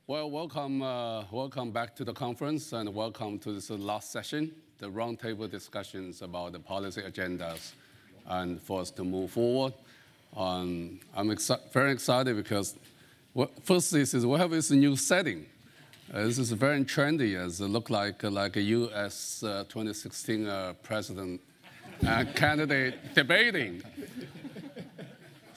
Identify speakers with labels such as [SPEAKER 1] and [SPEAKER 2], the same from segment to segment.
[SPEAKER 1] Well, welcome back to the conference, and welcome to this last session, the roundtable discussions about the policy agendas, and for us to move forward. I'm very excited because, first, we have this new setting. This is very trendy, as it looks like a U.S. 2016 president candidate debating.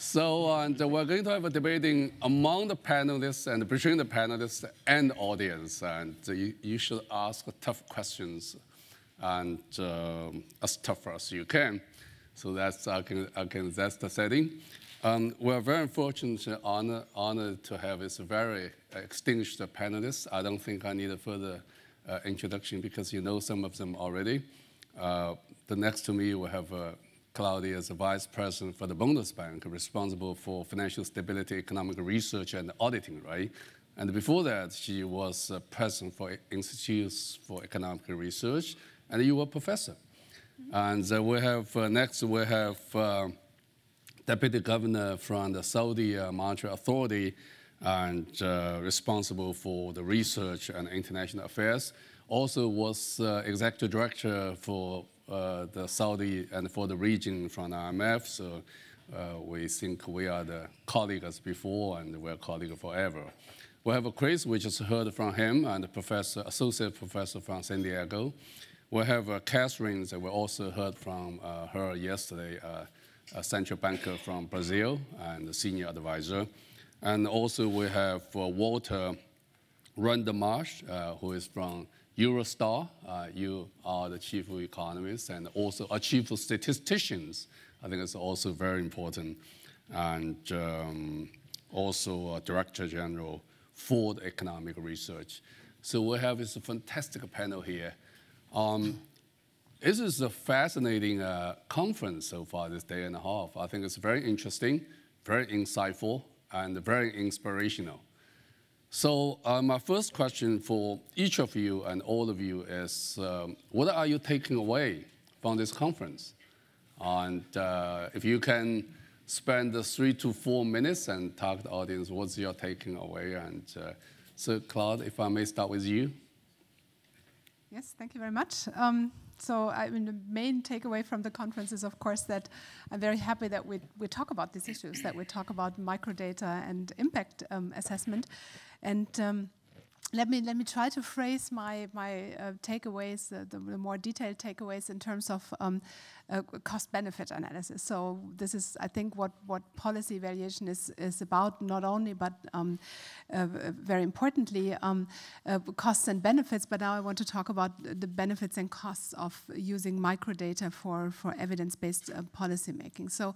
[SPEAKER 1] So and we're going to have a debating among the panelists and between the panelists and audience. And you should ask tough questions and as tough as you can. So that's that's the setting. We're very fortunate and honored to have this very distinguished panelists. I don't think I need a further introduction because you know some of them already. The next to me, we have Claudia as the Vice President for the Bundesbank, responsible for financial stability, economic research, and auditing, right? And before that, she was President for Institutes for Economic Research, and you were professor. And we have, next we have Deputy Governor from the Saudi Monetary Authority and responsible for the research and international affairs. Also was Executive Director for the Saudi and for the region from IMF. So we think we are the colleagues before and we're colleagues forever. We have Chris, we just heard from him, and Associate Professor from San Diego. We have Catherine, that we also heard from her yesterday, a central banker from Brazil and a senior advisor. And also we have Walter Rundermarsh, who is from Eurostar. You are the chief economist and also a chief of statisticians. I think it's also very important. And also a director general for the economic research. So we have this fantastic panel here. This is a fascinating conference so far this day and a half. I think it's very interesting, very insightful, and very inspirational. So my first question for each of you and all of you is, what are you taking away from this conference? And if you can spend 3 to 4 minutes and talk to the audience, what's your taking away? And so Claude, if I may start with you.
[SPEAKER 2] Yes, thank you very much. So I mean, the main takeaway from the conference is, of course, that I'm very happy that we talk about these issues, that we talk about microdata and impact assessment. And let me try to phrase my takeaways, the more detailed takeaways in terms of cost-benefit analysis. So this is, I think, what policy evaluation is about, not only, but very importantly, costs and benefits. But now I want to talk about the benefits and costs of using microdata for evidence-based policy making. So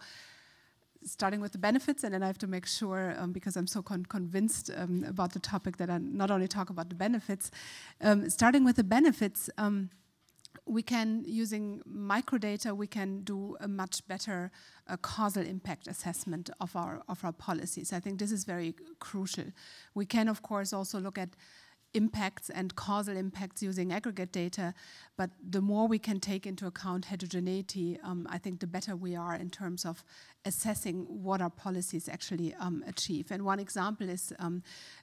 [SPEAKER 2] starting with the benefits, and then I have to make sure, because I'm so convinced about the topic, that I not only talk about the benefits. Starting with the benefits, we can, using microdata, we can do a much better causal impact assessment of our policies. I think this is very crucial. We can, of course, also look at impacts and causal impacts using aggregate data, but the more we can take into account heterogeneity, I think the better we are in terms of assessing what our policies actually achieve. And one example is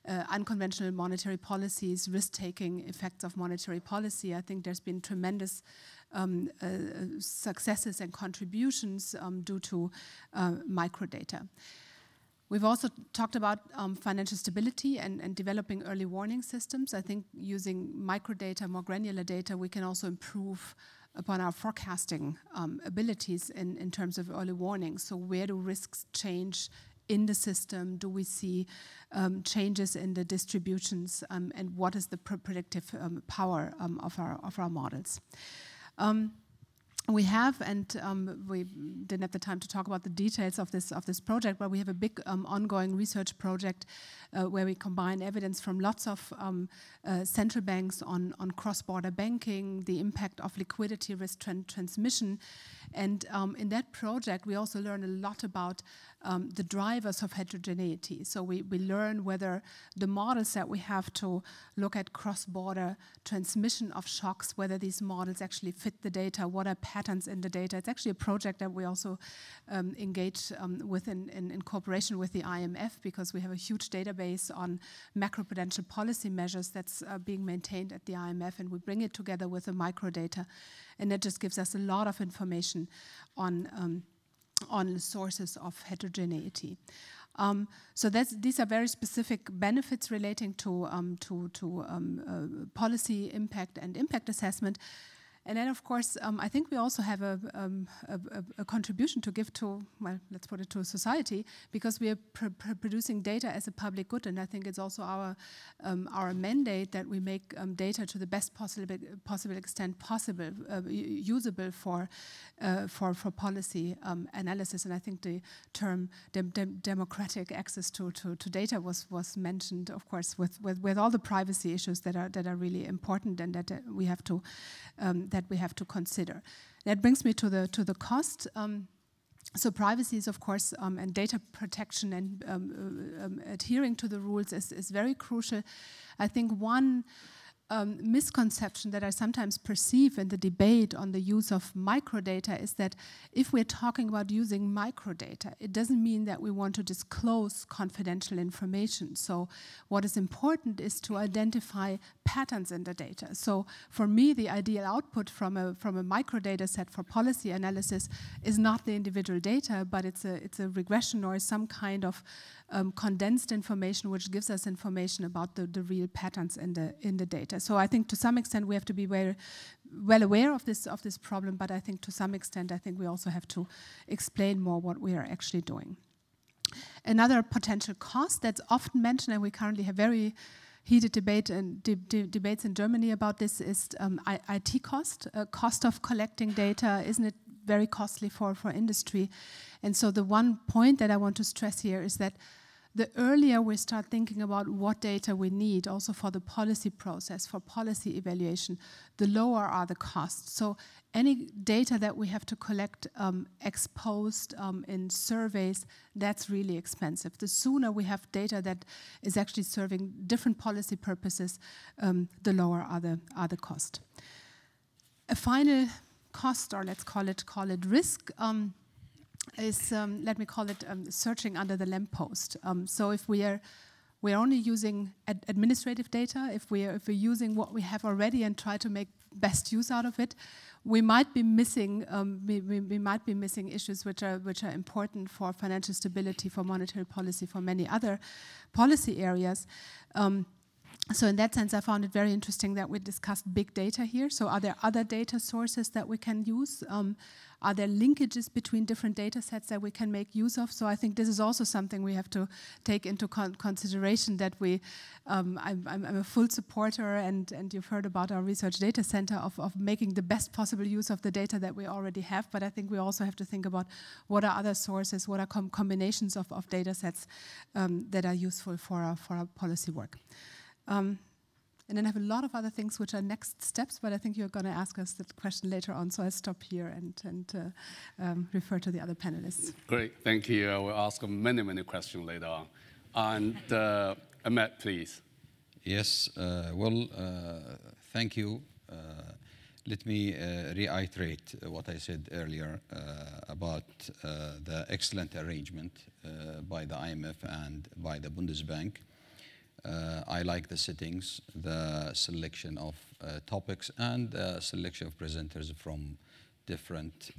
[SPEAKER 2] unconventional monetary policies, risk-taking effects of monetary policy. I think there's been tremendous successes and contributions due to microdata. We've also talked about financial stability and developing early warning systems. I think using microdata, more granular data, we can also improve upon our forecasting abilities in terms of early warnings. So where do risks change in the system? Do we see changes in the distributions? And what is the predictive power of our models? We have, and we didn't have the time to talk about the details of this project, but we have a big ongoing research project where we combine evidence from lots of central banks on cross-border banking, the impact of liquidity risk transmission. And in that project, we also learn a lot about the drivers of heterogeneity. So we learn whether the models that we have to look at cross-border transmission of shocks, whether these models actually fit the data, what are patterns in the data. It's actually a project that we also engage with in cooperation with the IMF, because we have a huge database on macroprudential policy measures that's being maintained at the IMF, and we bring it together with the microdata, and that just gives us a lot of information on sources of heterogeneity. So these are very specific benefits relating to policy impact and impact assessment. And then, of course, I think we also have a contribution to give to, well, let's put it to society, because we are producing data as a public good, and I think it's also our mandate that we make data to the best possible extent possible, usable for policy analysis. And I think the term democratic access to data was mentioned, of course, with all the privacy issues that are really important and that we have to consider. That brings me to the cost. So privacy is, of course, and data protection and adhering to the rules is very crucial. I think one misconception that I sometimes perceive in the debate on the use of microdata is that if we're talking about using microdata, it doesn't mean that we want to disclose confidential information. So what is important is to identify patterns in the data. So for me, the ideal output from a microdata set for policy analysis is not the individual data, but it's a regression or some kind of condensed information which gives us information about the real patterns in the data. So I think to some extent we have to be very well aware of this problem, but I think to some extent I think we also have to explain more what we are actually doing. Another potential cost that's often mentioned, and we currently have very heated debate and debates in Germany about this, is IT cost, cost of collecting data. Isn't it very costly for industry? And so the one point that I want to stress here is that the earlier we start thinking about what data we need also for the policy process, for policy evaluation, the lower are the costs. So any data that we have to collect exposed in surveys, that's really expensive. The sooner we have data that is actually serving different policy purposes, the lower are the cost. A final cost, or let's call it risk, is, let me call it searching under the lamppost. So if we're only using administrative data, if we're using what we have already and try to make best use out of it, we might be missing issues which are important for financial stability, for monetary policy, for many other policy areas. So in that sense, I found it very interesting that we discussed big data here. So are there other data sources that we can use? Are there linkages between different data sets that we can make use of? So I think this is also something we have to take into consideration, that I'm a full supporter, and you've heard about our research data center, of making the best possible use of the data that we already have. But I think we also have to think about what are other sources, what are combinations of data sets that are useful for our policy work. And then I have a lot of other things which are next steps, but I think you're going to ask us that question later on, so I'll stop here and refer to the other panelists.
[SPEAKER 1] Great, thank you. I will ask many questions later on. And Ahmed, please.
[SPEAKER 3] Yes, thank you. Let me reiterate what I said earlier about the excellent arrangement by the IMF and by the Bundesbank. I like the settings, the selection of topics, and the selection of presenters from different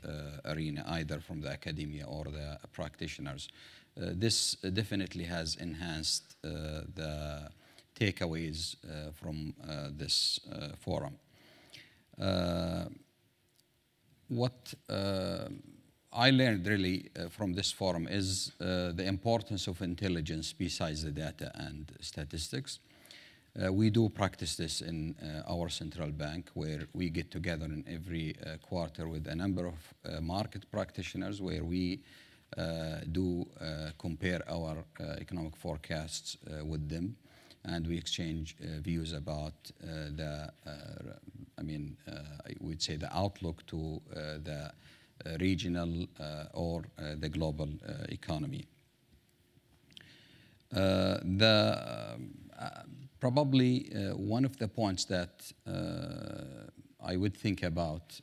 [SPEAKER 3] arena, either from the academia or the practitioners. This definitely has enhanced the takeaways from this forum. What I learned really from this forum is the importance of intelligence besides the data and statistics. We do practice this in our central bank, where we get together in every quarter with a number of market practitioners, where we do compare our economic forecasts with them, and we exchange views about I would say the outlook to the regional or the global economy. Probably one of the points that I would think about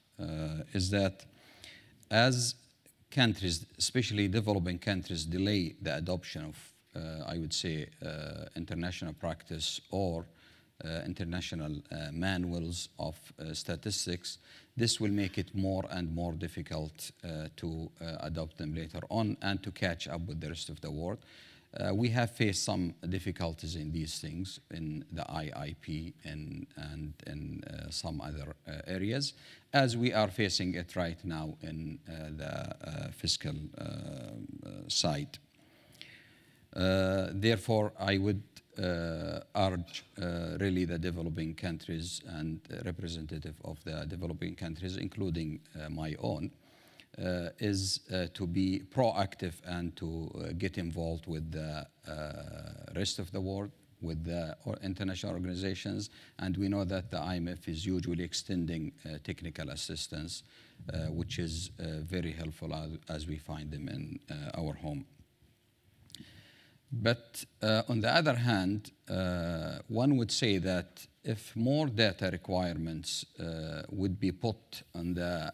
[SPEAKER 3] is that as countries, especially developing countries, delay the adoption of, I would say, international practice or international manuals of statistics, this will make it more and more difficult to adopt them later on and to catch up with the rest of the world. We have faced some difficulties in these things in the IIP and in some other areas, as we are facing it right now in the fiscal side. Therefore, I would urge really the developing countries and representative of the developing countries, including my own, is to be proactive and to get involved with the rest of the world, with the international organizations. And we know that the IMF is usually extending technical assistance, which is very helpful as we find them in our home. But on the other hand, one would say that if more data requirements would be put on the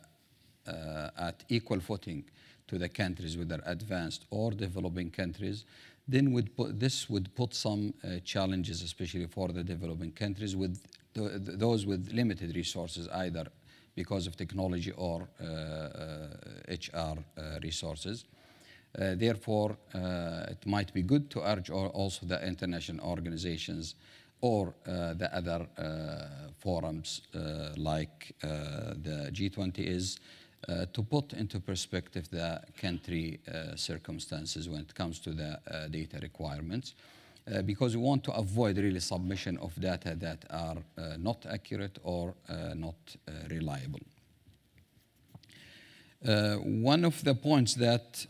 [SPEAKER 3] at equal footing to the countries, whether advanced or developing countries, then this would put some challenges, especially for the developing countries, with those with limited resources, either because of technology or HR resources. Therefore, it might be good to urge also the international organizations or the other forums like the G20 is, to put into perspective the country circumstances when it comes to the data requirements, because we want to avoid really submission of data that are not accurate or not reliable. One of the points that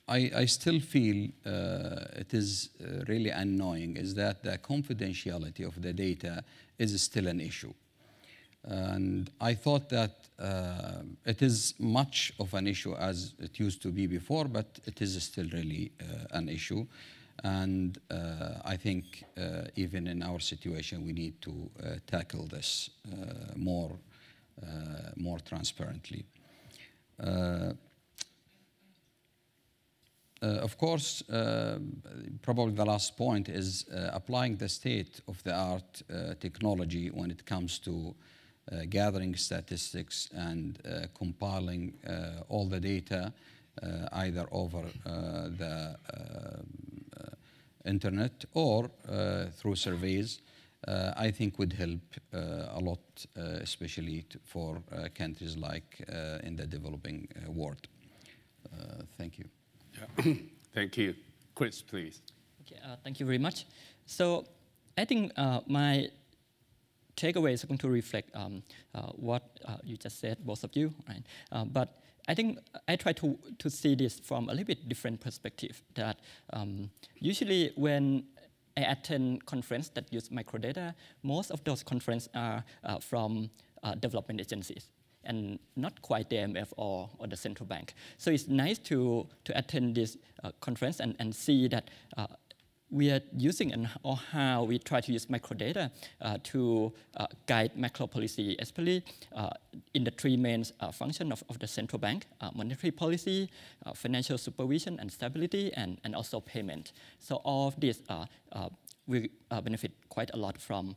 [SPEAKER 3] I still feel it is really annoying is that the confidentiality of the data is still an issue. And I thought that it is much of an issue as it used to be before, but it is still really an issue. And I think even in our situation, we need to tackle this more transparently. Of course, probably the last point is applying the state-of-the-art technology when it comes to gathering statistics and compiling all the data either over the internet or through surveys, I think would help a lot, especially for countries like in the developing world. Thank you.
[SPEAKER 1] Yeah. Thank you. Chris, please.
[SPEAKER 4] Okay, thank you very much. So I think my takeaway is going to reflect what you just said, both of you, right? But I think I try to see this from a little bit different perspective, that usually when I attend conferences that use microdata, most of those conferences are from development agencies, and not quite the IMF or the central bank. So it's nice to attend this conference and see that we are using or how we try to use microdata to guide macro policy, especially in the three main functions of the central bank: monetary policy, financial supervision and stability, and also payment. So all of this we benefit quite a lot from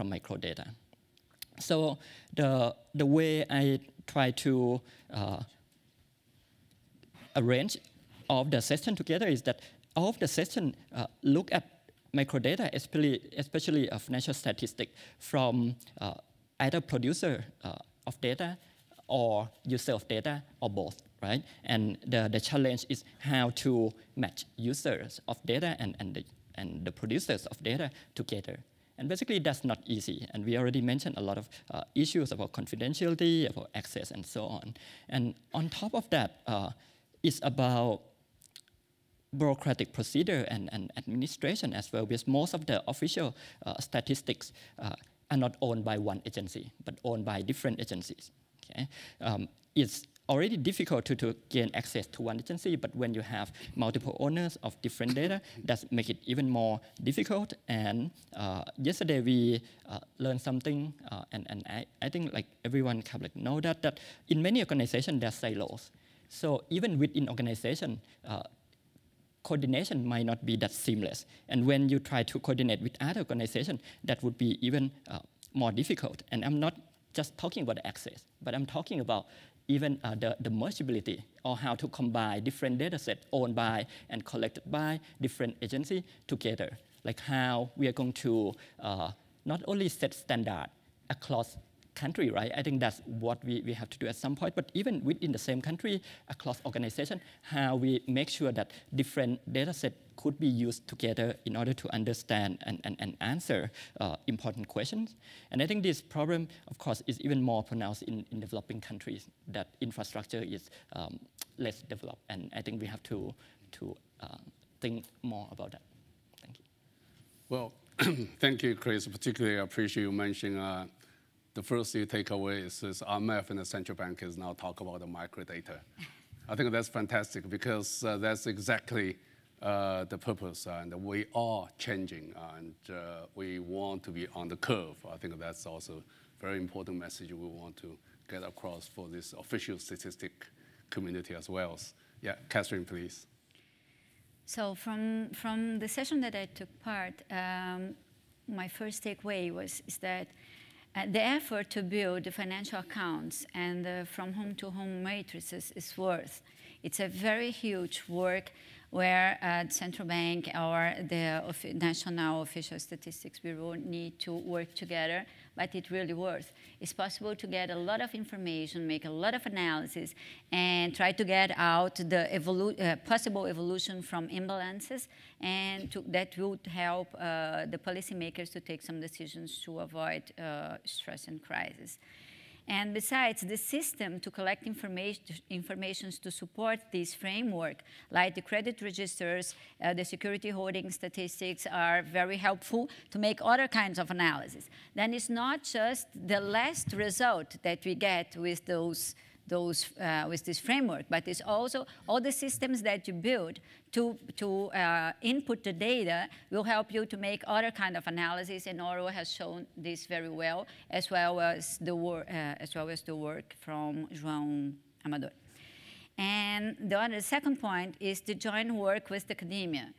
[SPEAKER 4] microdata. So the way I try to arrange all of the session together is that all of the session look at microdata, especially financial statistics, from either producer of data or user of data, or both, right? And the challenge is how to match users of data and the producers of data together. And basically, that's not easy. And we already mentioned a lot of issues about confidentiality, about access, and so on. And on top of that, it's about bureaucratic procedure and administration as well, because most of the official statistics are not owned by one agency, but owned by different agencies. Okay? It's already difficult to gain access to one agency, but when you have multiple owners of different data, that make it even more difficult. And yesterday we learned something, and I think like everyone can like know that in many organizations there are silos. So even within organization, coordination might not be that seamless. And when you try to coordinate with other organizations, that would be even more difficult. And I'm not just talking about the access, but I'm talking about even the mergeability, or how to combine different data sets owned by and collected by different agencies together. Like how we are going to not only set standard across country, right? I think that's what we have to do at some point, but even within the same country, across organization, how we make sure that different data sets could be used together in order to understand and answer important questions. And I think this problem, of course, is even more pronounced in developing countries, that infrastructure is less developed. And I think we have to think more about that. Thank you.
[SPEAKER 1] Well, thank you, Chris. Particularly, I appreciate you mentioning the first you take away is IMF and the central bank is now talk about the microdata. I think that's fantastic because that's exactly the purpose, and we are changing, and we want to be on the curve. I think that's also a very important message we want to get across for this official statistic community as well. Yeah, Catherine, please.
[SPEAKER 5] So from the session that I took part, my first takeaway is that the effort to build the financial accounts and the from home to home matrices is worth. It's a very huge work where the central bank or the National Official Statistics Bureau need to work together, but it's really worth. It's possible to get a lot of information, make a lot of analysis, and try to get out the possible evolution from imbalances, and that would help the policymakers to take some decisions to avoid stress and crisis. And besides, the system to collect information to support this framework, like the credit registers, the security holding statistics, are very helpful to make other kinds of analysis. Then it's not just the last result that we get with with this framework, but it's also all the systems that you build to input the data will help you to make other kind of analysis, and Oro has shown this very well, as well as the work from João Amador. And the second point is the joint work with academia.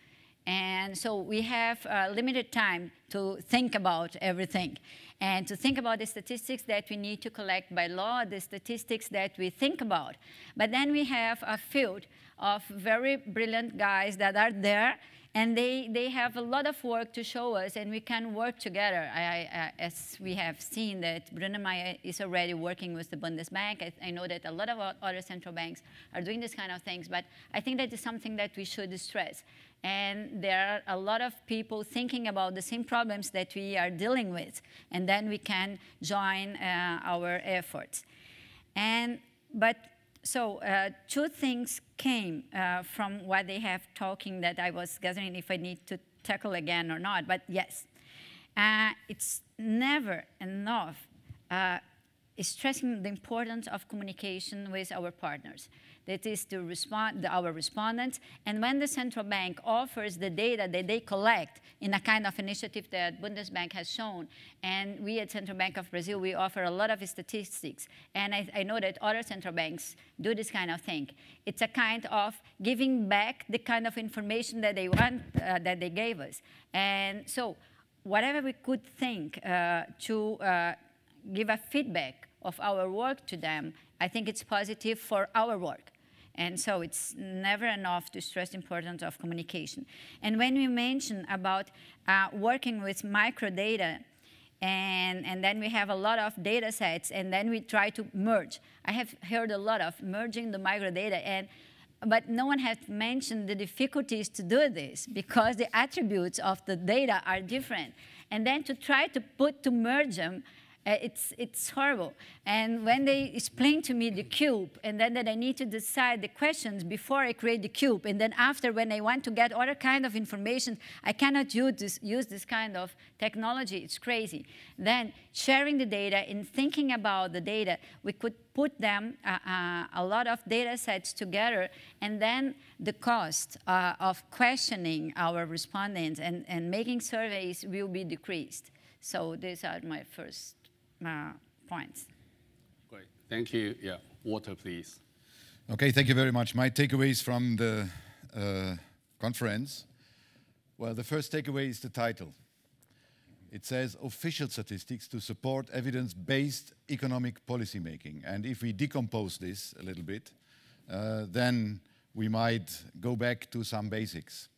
[SPEAKER 5] And so we have limited time to think about everything and to think about the statistics that we need to collect by law, the statistics that we think about. But then we have a field of very brilliant guys that are there, and they have a lot of work to show us, and we can work together. As we have seen that Bruno Maia is already working with the Bundesbank. I know that a lot of other central banks are doing this kind of things, but I think that is something that we should stress. And there are a lot of people thinking about the same problems that we are dealing with, and then we can join our efforts. So two things came from what they have talking that I was gathering if I need to tackle again or not, but yes. It's never enough stressing the importance of communication with our partners. That is to our respondents. And when the central bank offers the data that they collect in a kind of initiative that Bundesbank has shown, and we at Central Bank of Brazil, we offer a lot of statistics. And I know that other central banks do this kind of thing. It's a kind of giving back the kind of information that they want, that they gave us. And so whatever we could think to give a feedback of our work to them, I think it's positive for our work. And so it's never enough to stress the importance of communication. And when we mention about working with microdata, and then we have a lot of data sets, and then we try to merge. I have heard a lot of merging the microdata, but no one has mentioned the difficulties to do this because the attributes of the data are different. And then to try to merge them, It's horrible. And when they explain to me the cube, and then that I need to decide the questions before I create the cube, and then after, when I want to get other kind of information, I cannot use this kind of technology. It's crazy. Then sharing the data and thinking about the data, we could put them, a lot of data sets together, and then the cost of questioning our respondents and making surveys will be decreased. So these are my first points.
[SPEAKER 1] Great. Thank you. Yeah. Walter, please.
[SPEAKER 6] Okay, thank you very much. My takeaways from the conference. Well, the first takeaway is the title. It says official statistics to support evidence-based economic policymaking. And if we decompose this a little bit, then we might go back to some basics.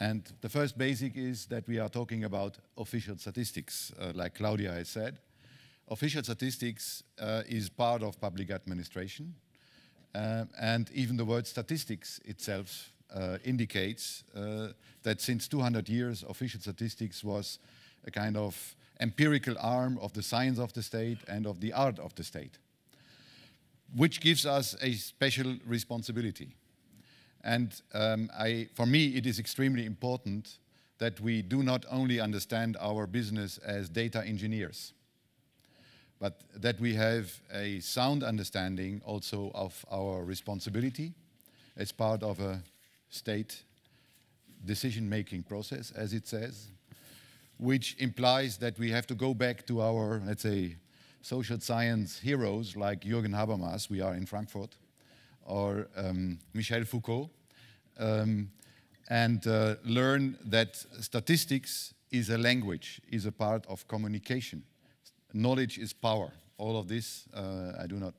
[SPEAKER 6] And the first basic is that we are talking about official statistics, like Claudia has said. Official statistics is part of public administration. And even the word statistics itself indicates that since 200 years, official statistics was a kind of empirical arm of the science of the state and of the art of the state, which gives us a special responsibility. And for me, it is extremely important that we do not only understand our business as data engineers, but that we have a sound understanding also of our responsibility as part of a state decision-making process, as it says, which implies that we have to go back to our, let's say, social science heroes like Jürgen Habermas, we are in Frankfurt, or Michel Foucault, and learn that statistics is a language, is a part of communication. Knowledge is power. All of this, I do not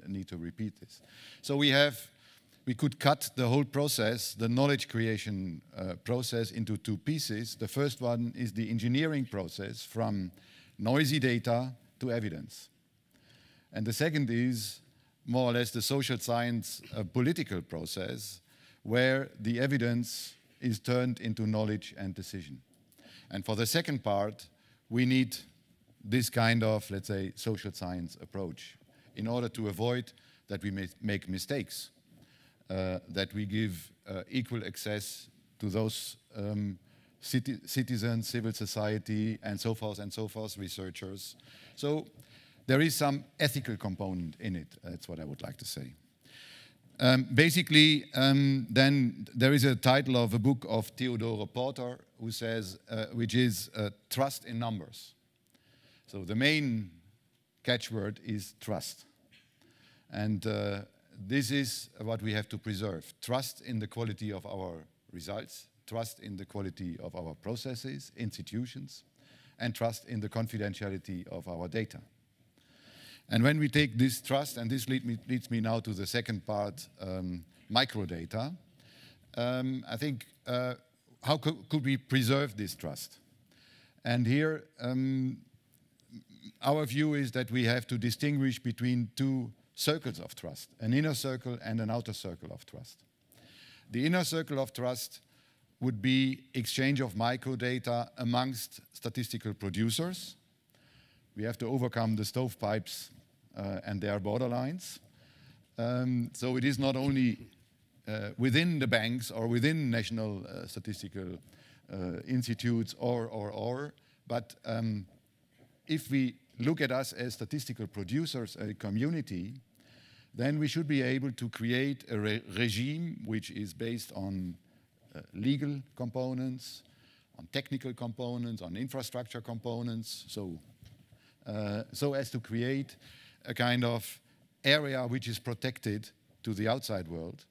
[SPEAKER 6] need to repeat this. So we could cut the whole process, the knowledge creation process, into two pieces. The first one is the engineering process from noisy data to evidence. And the second is more or less the social science political process where the evidence is turned into knowledge and decision. And for the second part, we need this kind of, let's say, social science approach in order to avoid that we make mistakes, that we give equal access to those citizens, civil society, and so forth, researchers. So there is some ethical component in it. That's what I would like to say. Basically, then there is a title of a book of Theodore Porter who says, which is trust in numbers. So the main catchword is trust. And this is what we have to preserve. Trust in the quality of our results, trust in the quality of our processes, institutions, and trust in the confidentiality of our data. And when we take this trust, and this leads me now to the second part, microdata, I think how could we preserve this trust? And here, our view is that we have to distinguish between two circles of trust, an inner circle and an outer circle of trust. The inner circle of trust would be exchange of microdata amongst statistical producers. We have to overcome the stovepipes and their borderlines. So it is not only within the banks or within national statistical institutes but if we look at us as statistical producers, a community, then we should be able to create a regime which is based on legal components, on technical components, on infrastructure components, so as to create a kind of area which is protected to the outside world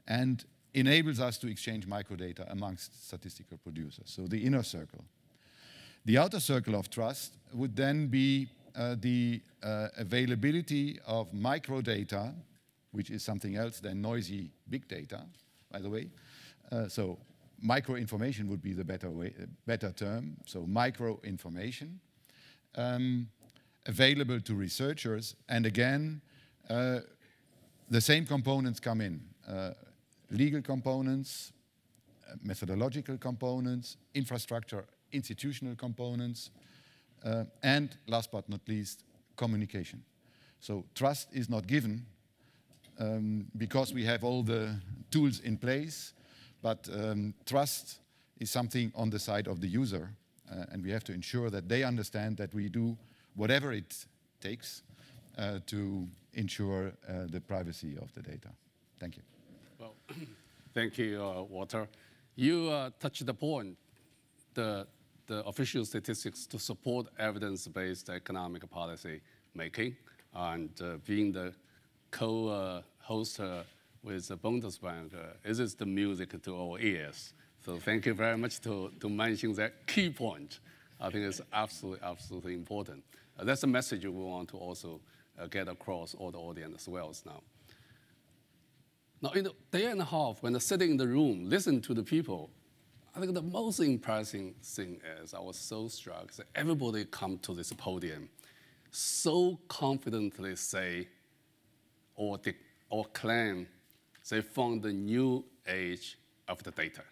[SPEAKER 6] and enables us to exchange microdata amongst statistical producers, so the inner circle. The outer circle of trust would then be the availability of microdata, which is something else than noisy big data, by the way. So micro information would be the better term. So micro information available to researchers, and again, the same components come in: legal components, methodological components, infrastructure, institutional components, and last but not least, communication. So trust is not given because we have all the tools in place, but trust is something on the side of the user, and we have to ensure that they understand that we do whatever it takes to ensure the privacy of the data. Thank you.
[SPEAKER 1] Well, thank you, Walter. You touched the point, the official statistics to support evidence-based economic policy making, and being the co-host with the Bundesbank, this is the music to our ears. So thank you very much to mention that key point. I think it's absolutely important. That's a message we want to also get across all the audience as well as now. Now, in a day and a half, when I sit in the room, listen to the people, I think the most impressive thing is I was so struck that everybody come to this podium so confidently say or claim they found the new age of the data.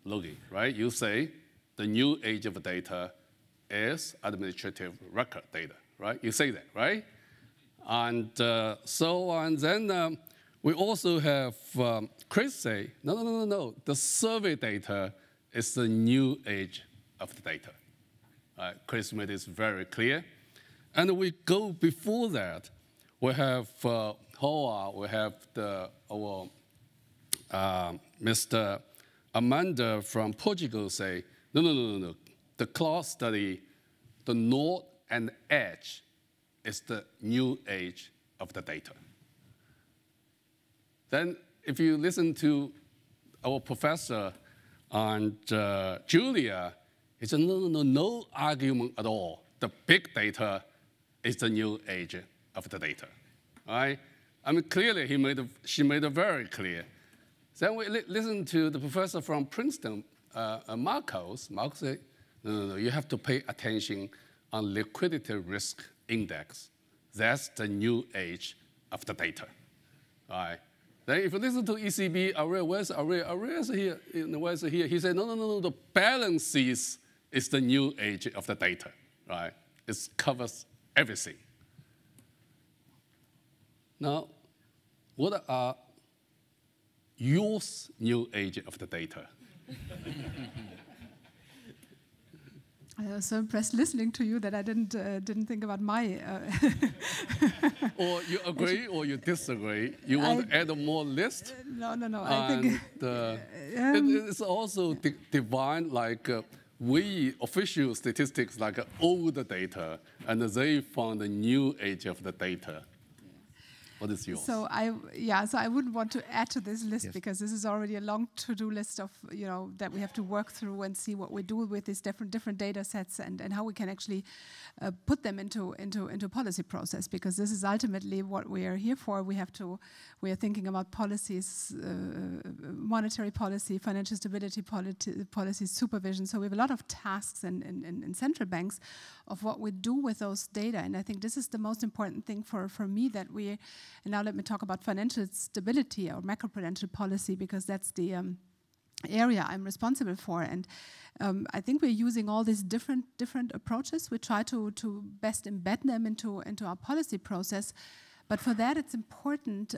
[SPEAKER 1] Logi, right? You say the new age of data is administrative record data, right? You say that, right? And then we also have Chris say, no, the survey data is the new age of the data. Chris made this very clear. And we go before that, we have Hoa, we have our Mr. Amanda from Portugal say, no. The cloud study, the node and edge is the new age of the data. Then if you listen to our professor and Julia, it's a no argument at all. The big data is the new age of the data, right? I mean, clearly she made it very clear. Then we listen to the professor from Princeton, Marcos. Marcos said, no, you have to pay attention on liquidity risk index. That's the new age of the data, right? Then if you listen to ECB, where's here? Where's here? He said, no, the balances is the new age of the data, right? It covers everything. Now, what are your new age of the data?
[SPEAKER 2] I was so impressed listening to you that I didn't think about my.
[SPEAKER 1] Or you agree or you disagree. You want to add more list?
[SPEAKER 2] No.
[SPEAKER 1] I think it's also defined like we official statistics like older data, and they found a new age of the data. What is yours?
[SPEAKER 2] So I wouldn't want to add to this list because this is already a long to-do list of that we have to work through and see what we do with these different data sets and how we can actually put them into policy process, because this is ultimately what we are here for. We are thinking about policies, monetary policy, financial stability policy, supervision. So we have a lot of tasks in central banks of what we do with those data, and I think this is the most important thing for me that we. And now let me talk about financial stability or macroprudential policy, because that's the area I'm responsible for. And I think we're using all these different approaches. We try to best embed them into our policy process. But for that, it's important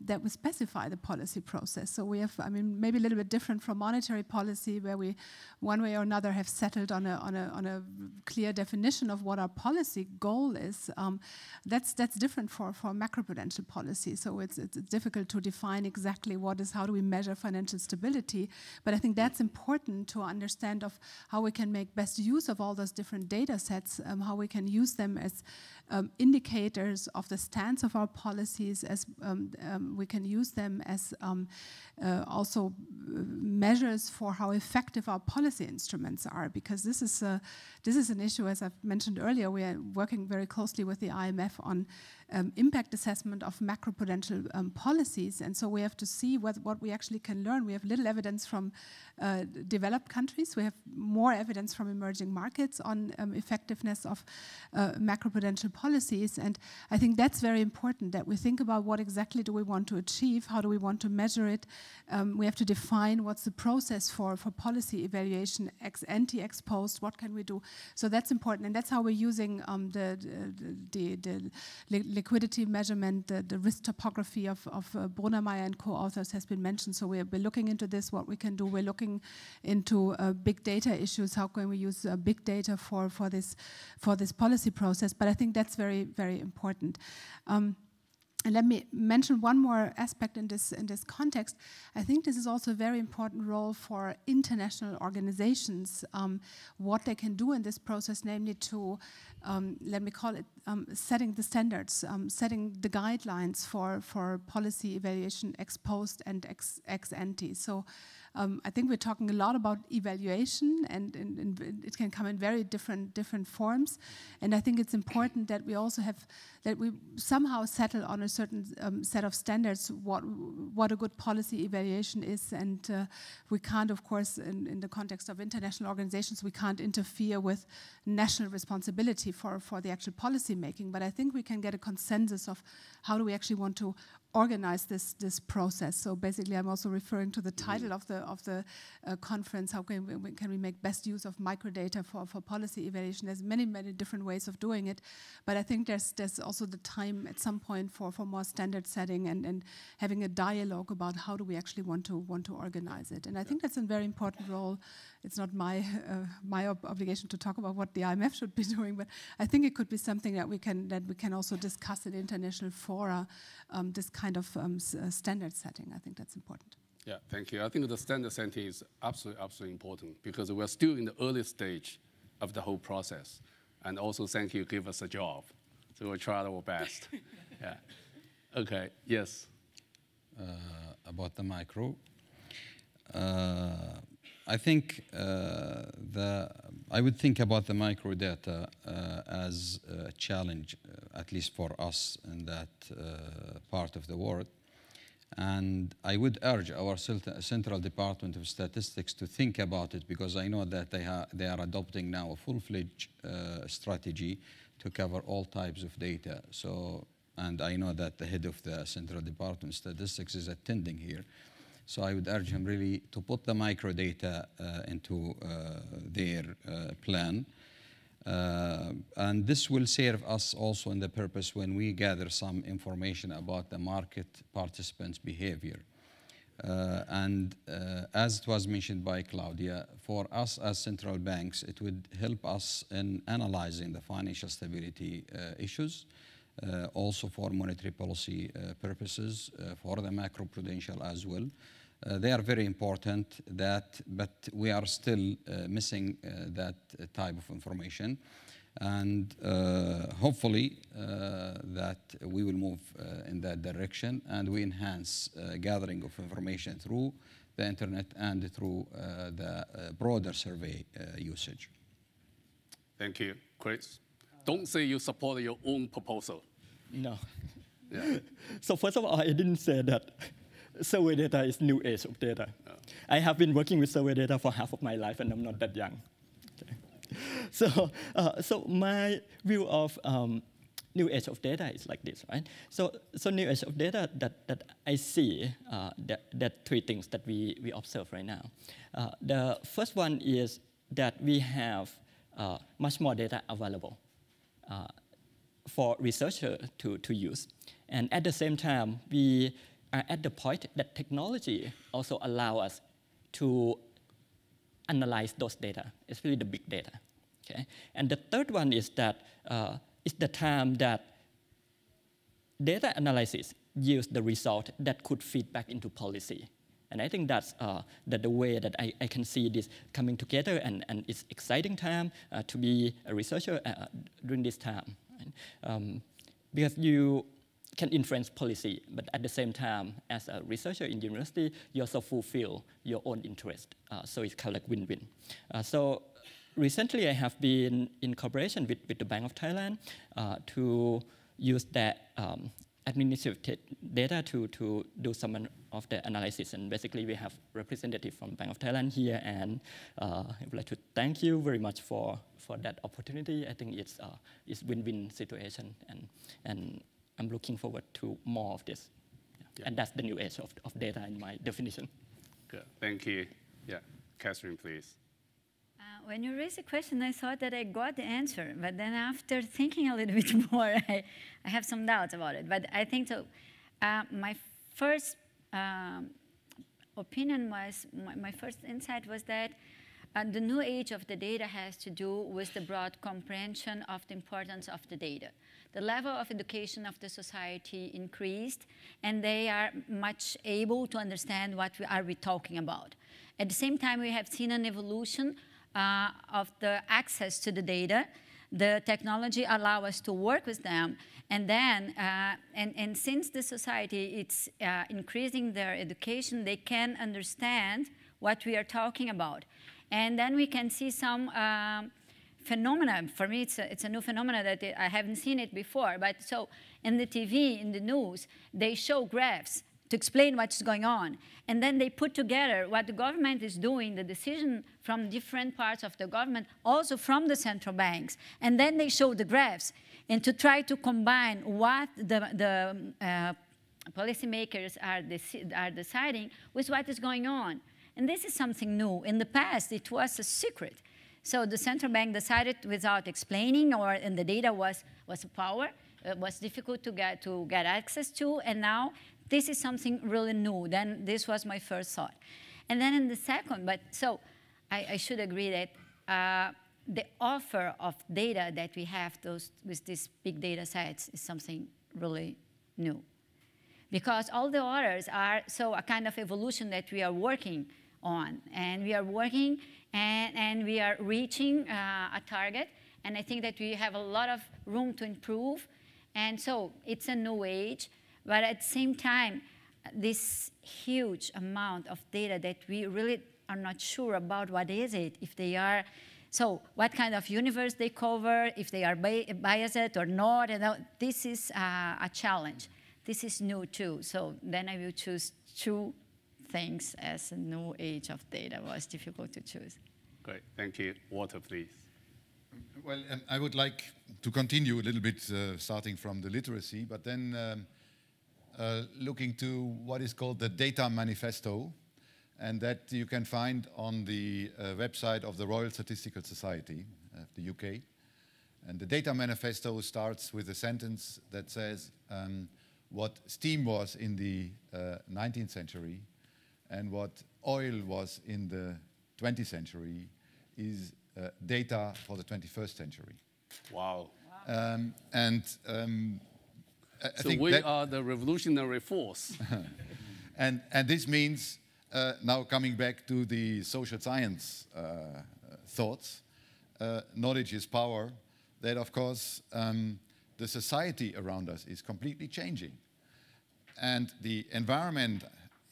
[SPEAKER 2] that we specify the policy process. So we have, maybe a little bit different from monetary policy, where we, one way or another, have settled on a clear definition of what our policy goal is. That's different for macroprudential policy. So it's difficult to define exactly how do we measure financial stability. But I think that's important to understand of how we can make best use of all those different data sets, how we can use them as indicators of the stance of our policies, as we can use them as also measures for how effective our policy instruments are, because this is an issue, as I've mentioned earlier. We are working very closely with the IMF on impact assessment of macroprudential policies. And so we have to see what we actually can learn. We have little evidence from developed countries. We have more evidence from emerging markets on effectiveness of macroprudential policies. And I think that's very important, that we think about what exactly do we want to achieve, how do we want to measure it. We have to define what's the process for policy evaluation, ex ante, ex post, what can we do. So that's important, and that's how we're using the liquidity measurement, the risk topography of Brunnermeier and co-authors has been mentioned. So we're looking into this, what we can do. We're looking into big data issues. How can we use big data for this policy process? But I think that's very, very important. And let me mention one more aspect in this context. I think this is also a very important role for international organizations, what they can do in this process, namely to, let me call it, setting the standards, setting the guidelines for policy evaluation ex post and ex ante. So I think we're talking a lot about evaluation, and it can come in very different forms. And I think it's important that we also that we somehow settle on a certain set of standards, what a good policy evaluation is. And we can't, of course, in the context of international organizations, we can't interfere with national responsibility for the actual policy making. But I think we can get a consensus of how do we actually want to organize this process. So basically, I'm also referring to the title of the conference. How can we make best use of microdata for policy evaluation? There's many different ways of doing it, but I think there's also the time at some point for more standard setting and having a dialogue about how do we actually want to organize it. And I think that's a very important role. It's not my obligation to talk about what the IMF should be doing, but I think it could be something that we can also discuss in international fora. This kind of standard setting, I think that's important.
[SPEAKER 1] Yeah, thank you. I think the standard setting is absolutely important because we're still in the early stage of the whole process. And also, thank you, give us a job. So we'll try our best. Yeah. Okay, yes.
[SPEAKER 3] About the micro. I think I would think about the microdata as a challenge, at least for us in that part of the world. And I would urge our Central Department of Statistics to think about it, because I know that they are adopting now a full-fledged strategy to cover all types of data. So, and I know that the head of the Central Department of Statistics is attending here. So I would urge him really to put the microdata into their plan. And this will serve us also in the purpose when we gather some information about the market participants' behavior. And as it was mentioned by Claudia, for us as central banks, it would help us in analyzing the financial stability issues, also for monetary policy purposes, for the macroprudential as well. They are very important, but we are still missing that type of information. And hopefully that we will move in that direction, and we enhance gathering of information through the internet and through the broader survey usage.
[SPEAKER 1] Thank you. Chris, don't say you support your own proposal.
[SPEAKER 4] No.
[SPEAKER 1] Yeah.
[SPEAKER 4] So first of all, I didn't say that survey data is new age of data. No. I have been working with survey data for half of my life, and I'm not that young. Okay. So my view of new age of data is like this, right? So new age of data that I see, that three things that we observe right now. The first one is that we have much more data available for researchers to use. And at the same time, we are at the point that technology also allows us to analyze those data, especially the big data. Okay? And the third one is that it's the time that data analysis yields the result that could feed back into policy. And I think that's the way that I can see this coming together, and it's exciting time to be a researcher during this time. Right? Because you can influence policy, but at the same time, as a researcher in university, you also fulfill your own interest. So it's kind of like win-win. So recently, I have been in cooperation with the Bank of Thailand to use that administrative data to do some of the analysis. And basically, we have representative from Bank of Thailand here, and I would like to thank you very much for that opportunity. I think it's win-win situation, and I'm looking forward to more of this. Yeah. And that's the new age of data in my definition.
[SPEAKER 1] Good. Thank you. Yeah, Catherine, please.
[SPEAKER 5] When you raised the question, I thought that I got the answer. But then after thinking a little bit more, I have some doubts about it. But I think so. My first opinion was, my first insight was that the new age of the data has to do with the broad comprehension of the importance of the data. The level of education of the society increased, and they are much able to understand what we are talking about. At the same time, we have seen an evolution of the access to the data. The technology allows us to work with them, and then, and since the society is increasing their education, they can understand what we are talking about. And then we can see some phenomena. For me, it's a new phenomena that I haven't seen it before. But so in the TV, in the news, they show graphs to explain what's going on. And then they put together what the government is doing, the decision from different parts of the government, also from the central banks. And then they show the graphs, and to try to combine what the policymakers are deciding with what is going on. And this is something new. In the past, it was a secret. So the central bank decided without explaining, and the data was a power. It was difficult to get access to, and now this is something really new. Then this was my first thought. And then in the second, so I should agree that the offer of data that we have with these big data sets is something really new. Because all the others are a kind of evolution that we are working on. And we are working, and we are reaching a target. And I think that we have a lot of room to improve. And so it's a new age. But at the same time, this huge amount of data that we really are not sure about what is it, if they are, so what kind of universe they cover, if they are biased or not, and this is a challenge. This is new too, so then I will choose two things as a new age of data. It was difficult to choose.
[SPEAKER 1] Great, thank you. Walter, please.
[SPEAKER 6] Well, I would like to continue a little bit, starting from the literacy, but then looking to what is called the Data Manifesto, and that you can find on the website of the Royal Statistical Society of the UK. And the Data Manifesto starts with a sentence that says what steam was in the 19th century and what oil was in the 20th century is data for the 21st century.
[SPEAKER 1] Wow.
[SPEAKER 6] I
[SPEAKER 1] so
[SPEAKER 6] think
[SPEAKER 1] we are the revolutionary force.
[SPEAKER 6] and this means, now coming back to the social science thoughts, knowledge is power, that of course the society around us is completely changing. And the environment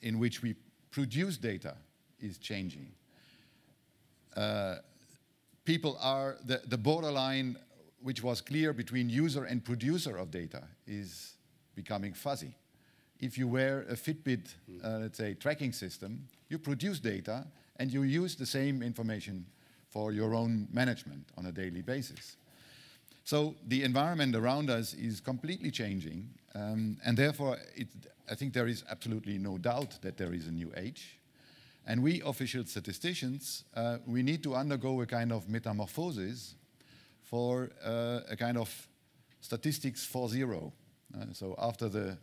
[SPEAKER 6] in which we produce data is changing. People are, the borderline which was clear between user and producer of data is becoming fuzzy. If you wear a Fitbit, let's say, tracking system, you produce data and you use the same information for your own management on a daily basis. So the environment around us is completely changing, and therefore I think there is absolutely no doubt that there is a new age. And we official statisticians, we need to undergo a kind of metamorphosis for a kind of statistics 4.0. So after the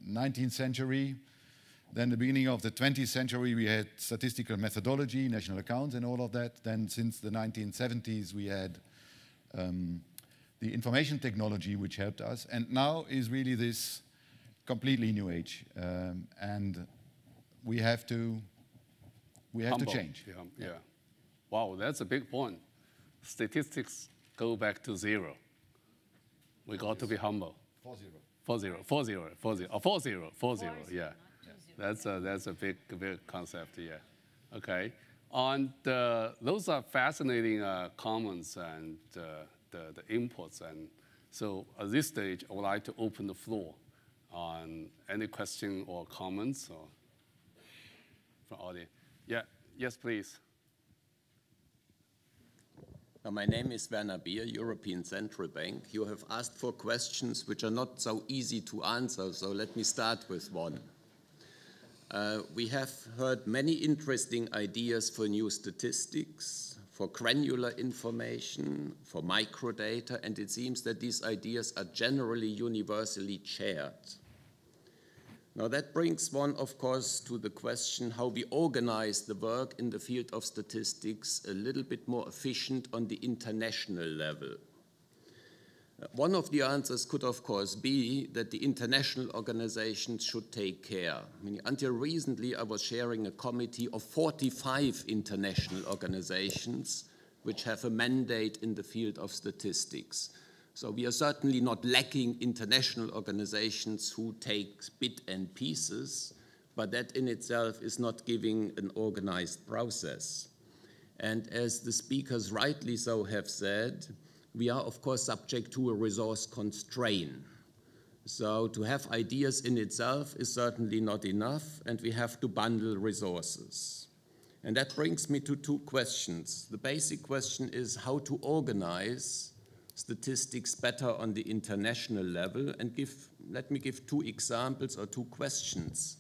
[SPEAKER 6] 19th century, then the beginning of the 20th century, we had statistical methodology, national accounts, and all of that. Then since the 1970s, we had the information technology, which helped us. And now is really this completely new age. And we have to change.
[SPEAKER 1] Yeah. Wow, that's a big point. Statistics go back to zero. We got to be humble. 4.0, yeah. That's a big concept, yeah. Okay, and those are fascinating comments and the inputs. And So at this stage, I would like to open the floor on any question or comments or from audience. Yeah, yes, please.
[SPEAKER 7] My name is Werner Beer, European Central Bank. You have asked for questions which are not so easy to answer, so let me start with one. We have heard many interesting ideas for new statistics, for granular information, for microdata, and it seems that these ideas are generally universally shared. Now that brings one, of course, to the question how we organize the work in the field of statistics a little bit more efficient on the international level. One of the answers could, of course, be that the international organizations should take care. I mean, until recently, I was chairing a committee of 45 international organizations which have a mandate in the field of statistics. So we are certainly not lacking international organizations who take bits and pieces, but that in itself is not giving an organized process. And as the speakers rightly so have said, we are of course subject to a resource constraint. So to have ideas in itself is certainly not enough, and we have to bundle resources. And that brings me to two questions. The basic question is how to organize statistics better on the international level, and let me give two examples or two questions.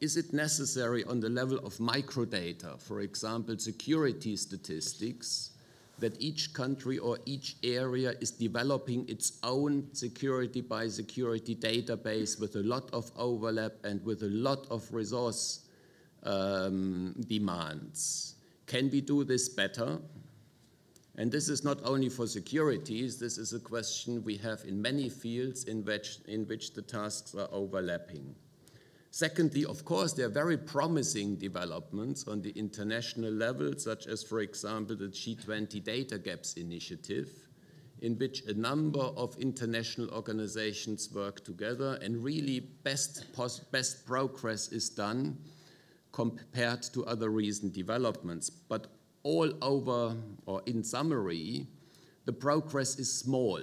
[SPEAKER 7] Is it necessary on the level of microdata, for example, security statistics, that each country or each area is developing its own security by security database with a lot of overlap and with a lot of resource demands? Can we do this better? And this is not only for securities, this is a question we have in many fields in which the tasks are overlapping. Secondly, of course, there are very promising developments on the international level, such as, for example, the G20 Data Gaps Initiative, in which a number of international organizations work together and really best progress is done compared to other recent developments. But all over, or in summary, the progress is small.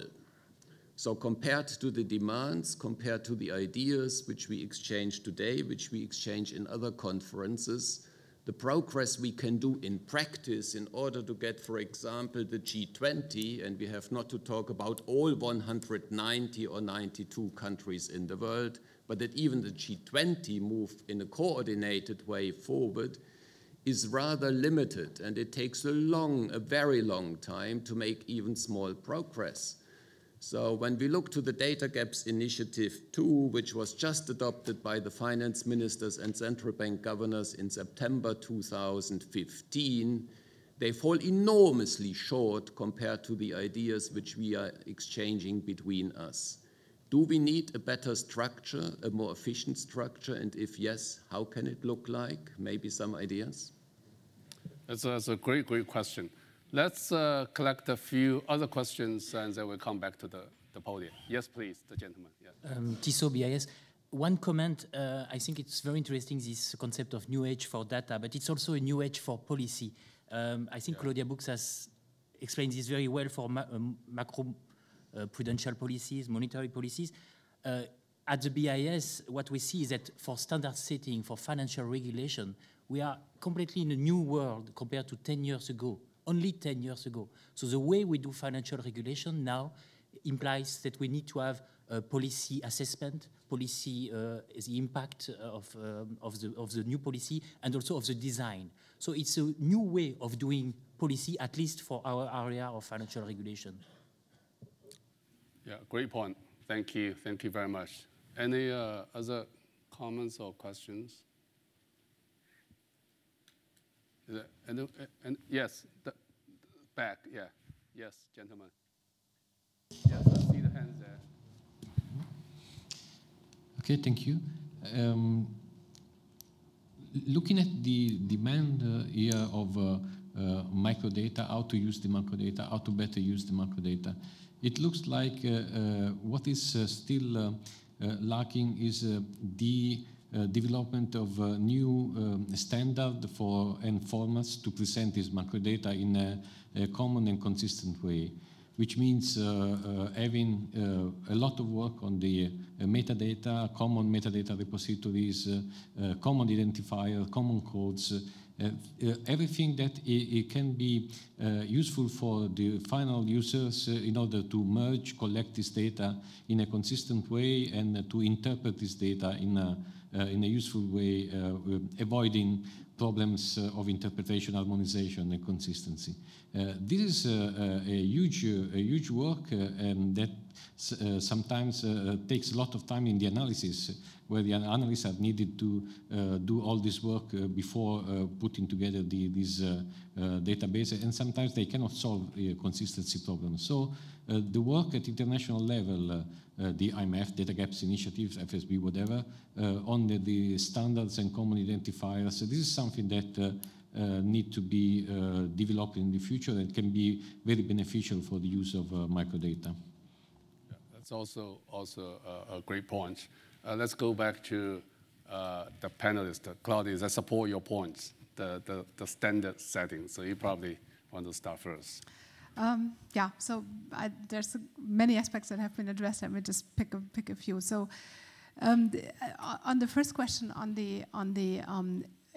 [SPEAKER 7] So compared to the demands, compared to the ideas which we exchange today, which we exchange in other conferences, the progress we can do in practice in order to get, for example, the G20, and we have not to talk about all 190 or 92 countries in the world, but that even the G20 move in a coordinated way forward, is rather limited, and it takes a very long time to make even small progress. So when we look to the Data Gaps Initiative 2, which was just adopted by the finance ministers and central bank governors in September 2015, they fall enormously short compared to the ideas which we are exchanging between us. Do we need a better structure, a more efficient structure? And if yes, how can it look like? Maybe some ideas?
[SPEAKER 1] That's a great question. Let's collect a few other questions, and then we'll come back to the podium. Yes, please, the gentleman. Yeah.
[SPEAKER 8] Tissot, BIS. One comment, I think it's very interesting, this concept of new age for data, but it's also a new age for policy. I think Claudia Books has explained this very well for macro prudential policies, monetary policies. At the BIS, what we see is that for standard setting, for financial regulation, we are completely in a new world compared to 10 years ago, only 10 years ago. So the way we do financial regulation now implies that we need to have a policy assessment, policy, the impact of the new policy, and also of the design. So it's a new way of doing policy, at least for our area of financial regulation.
[SPEAKER 1] Yeah, great point. Thank you. Thank you very much. Any other comments or questions? And yes, the back, yeah. Yes, gentlemen. Yes, I see the hands there.
[SPEAKER 9] Okay, thank you. Looking at the demand here of microdata, how to use the microdata, how to better use the microdata, it looks like what is still lacking is the development of new standard and formats to present this macrodata in a common and consistent way. which means having a lot of work on the metadata, common metadata repositories, common identifier, common codes, everything that it can be useful for the final users in order to merge, collect this data in a consistent way and to interpret this data in a useful way, avoiding problems of interpretation, harmonization, and consistency. This is a huge work that sometimes takes a lot of time in the analysis, where the analysts are needed to do all this work before putting together this database, and sometimes they cannot solve consistency problems. So the work at international level, the IMF, Data Gaps Initiatives, FSB, whatever, on the standards and common identifiers, this is something that need to be developed in the future and can be very beneficial for the use of microdata.
[SPEAKER 1] Yeah, that's also a great point. Let's go back to the panelists. Claudius, I support your points, the standard setting. So you probably want to start first.
[SPEAKER 2] Yeah, so there's many aspects that have been addressed. Let me just pick a few. So on the first question on the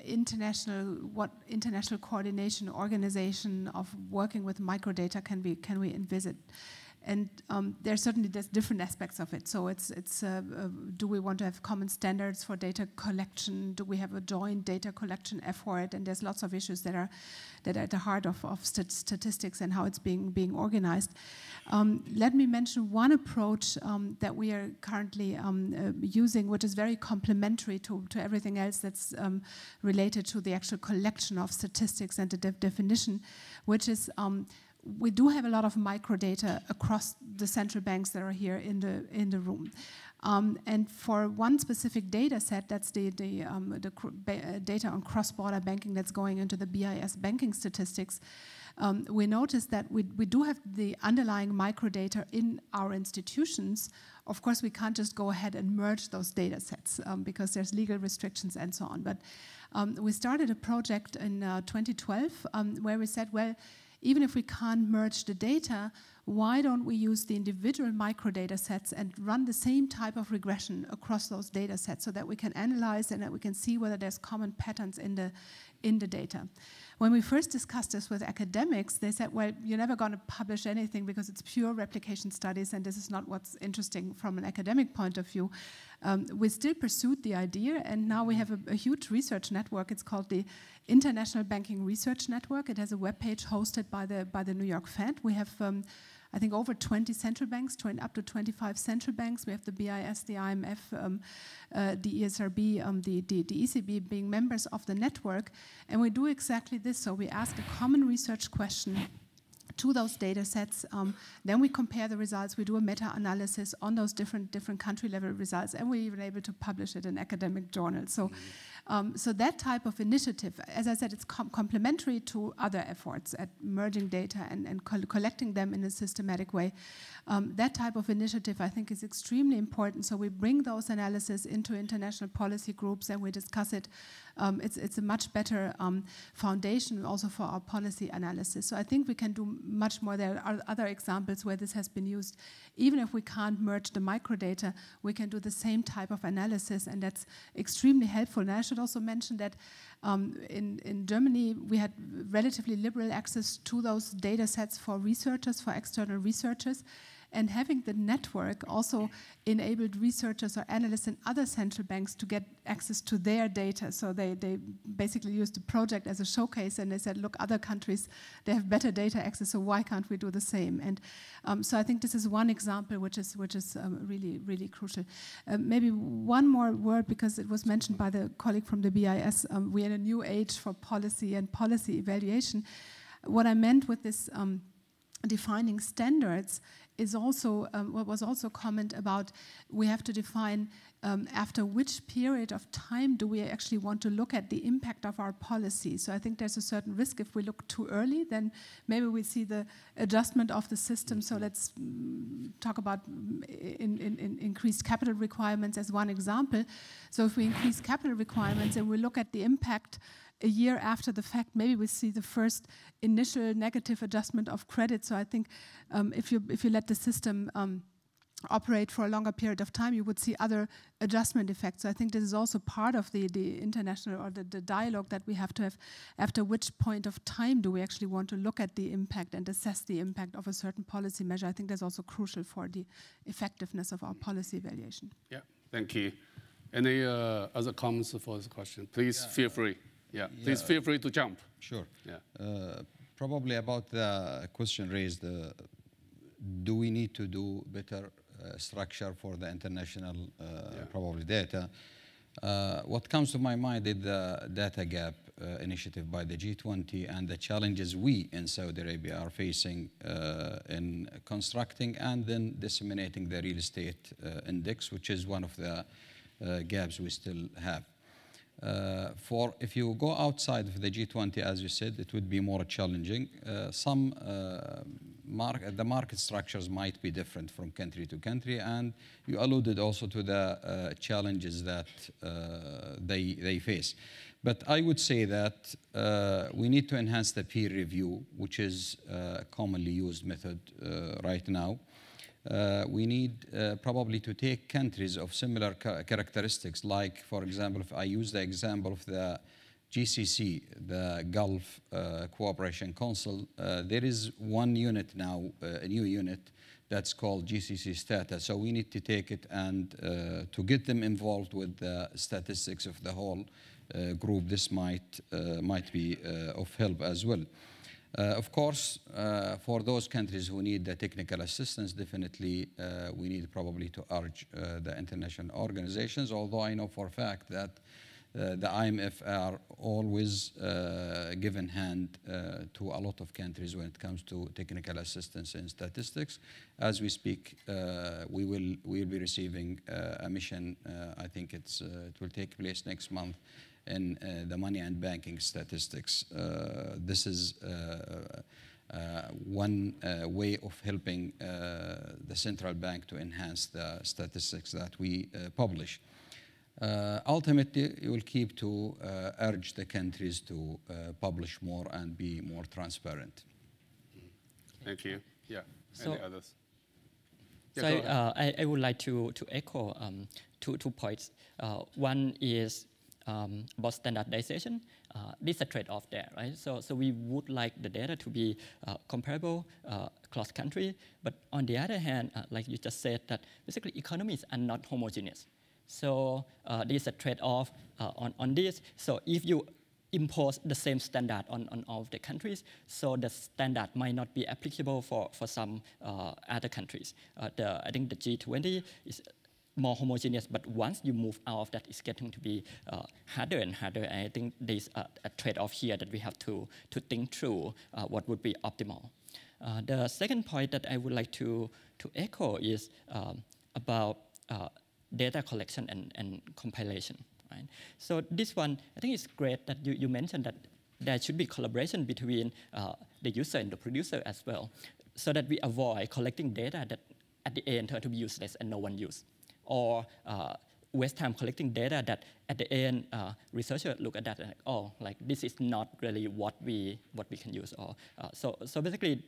[SPEAKER 2] international coordination organization of working with microdata can we envisage? And there's different aspects of it. So it's do we want to have common standards for data collection? Do we have a joint data collection effort? And there's lots of issues that are at the heart of statistics and how it's being organized. Let me mention one approach that we are currently using, which is very complementary to everything else that's related to the actual collection of statistics and the definition, which is we do have a lot of microdata across the central banks that are here in the room. And for one specific data set, that's the data on cross-border banking that's going into the BIS banking statistics, we noticed that we do have the underlying microdata in our institutions. Of course, we can't just go ahead and merge those data sets because there's legal restrictions and so on. But we started a project in 2012 where we said, well, even if we can't merge the data, why don't we use the individual microdata sets and run the same type of regression across those data sets so that we can analyze and that we can see whether there's common patterns in the data. When we first discussed this with academics, they said, well, you're never going to publish anything because it's pure replication studies and this is not what's interesting from an academic point of view. We still pursued the idea, and now we have a huge research network. It's called the International Banking Research Network. It has a webpage hosted by the New York Fed. We have, I think, over 20 central banks, up to 25 central banks. We have the BIS, the IMF, the ESRB, the ECB being members of the network. And we do exactly this. So we ask a common research question to those data sets, then we compare the results, we do a meta-analysis on those different country-level results, and we're even able to publish it in academic journals. So, so that type of initiative, as I said, it's complementary to other efforts at merging data and collecting them in a systematic way. That type of initiative, I think, is extremely important. So we bring those analyses into international policy groups and we discuss it. It's a much better foundation also for our policy analysis. So I think we can do much more. There are other examples where this has been used. Even if we can't merge the microdata, we can do the same type of analysis, and that's extremely helpful. And I should also mention that in Germany, we had relatively liberal access to those data sets for researchers, for external researchers. And having the network also enabled researchers or analysts in other central banks to get access to their data. So they basically used the project as a showcase, and they said, look, other countries, they have better data access, so why can't we do the same? And so I think this is one example which is really, really crucial. Maybe one more word, because it was mentioned by the colleague from the BIS, we're in a new age for policy and policy evaluation. What I meant with this defining standards is also what was also a comment about we have to define after which period of time do we actually want to look at the impact of our policy. So I think there's a certain risk if we look too early, then maybe we see the adjustment of the system. So let's talk about increased capital requirements as one example. So if we increase capital requirements and we look at the impact a year after the fact, maybe we see the first initial negative adjustment of credit. So I think if you let the system operate for a longer period of time, you would see other adjustment effects. So I think this is also part of the international or the dialogue that we have to have. After which point of time do we actually want to look at the impact and assess the impact of a certain policy measure? I think that's also crucial for the effectiveness of our policy evaluation.
[SPEAKER 1] Yeah, thank you. Any other comments for this question? Please feel free. Yeah, please feel free to jump.
[SPEAKER 3] Sure.
[SPEAKER 1] Yeah.
[SPEAKER 3] Probably about the question raised, do we need to do better structure for the international probably data? What comes to my mind is the data gap initiative by the G20 and the challenges we in Saudi Arabia are facing in constructing and then disseminating the real estate index, which is one of the gaps we still have. If you go outside of the G20, as you said, it would be more challenging. The market structures might be different from country to country, and you alluded also to the challenges that they face. But I would say that we need to enhance the peer review, which is a commonly used method right now. We need probably to take countries of similar characteristics, like, for example, if I use the example of the GCC, the Gulf Cooperation Council, there is one unit now, a new unit, that's called GCC Stata. So we need to take it and to get them involved with the statistics of the whole group. This might be of help as well. Of course, for those countries who need the technical assistance, definitely we need probably to urge the international organizations, although I know for a fact that the IMF are always given hand to a lot of countries when it comes to technical assistance in statistics. As we speak, we'll be receiving a mission, I think it will take place next month, in the money and banking statistics. This is one way of helping the central bank to enhance the statistics that we publish. Ultimately, you will keep to urge the countries to publish more and be more transparent.
[SPEAKER 1] Thank you. Yeah.
[SPEAKER 4] So,
[SPEAKER 1] any others?
[SPEAKER 4] So I would like to echo two points. One is about standardization. There's a trade-off there, right? So we would like the data to be comparable across country, but on the other hand, like you just said, that basically economies are not homogeneous. So there's a trade-off on this. So if you impose the same standard on all of the countries, so the standard might not be applicable for some other countries. I think the G20 is more homogeneous, but once you move out of that, it's getting to be harder and harder. And I think there's a trade-off here that we have to think through what would be optimal. The second point that I would like to echo is about data collection and compilation. Right? So this one, I think it's great that you mentioned that there should be collaboration between the user and the producer as well, so that we avoid collecting data that at the end turn to be useless and no one use, or waste time collecting data that at the end researchers look at that and like, oh, like this is not really what we can use. Or so basically,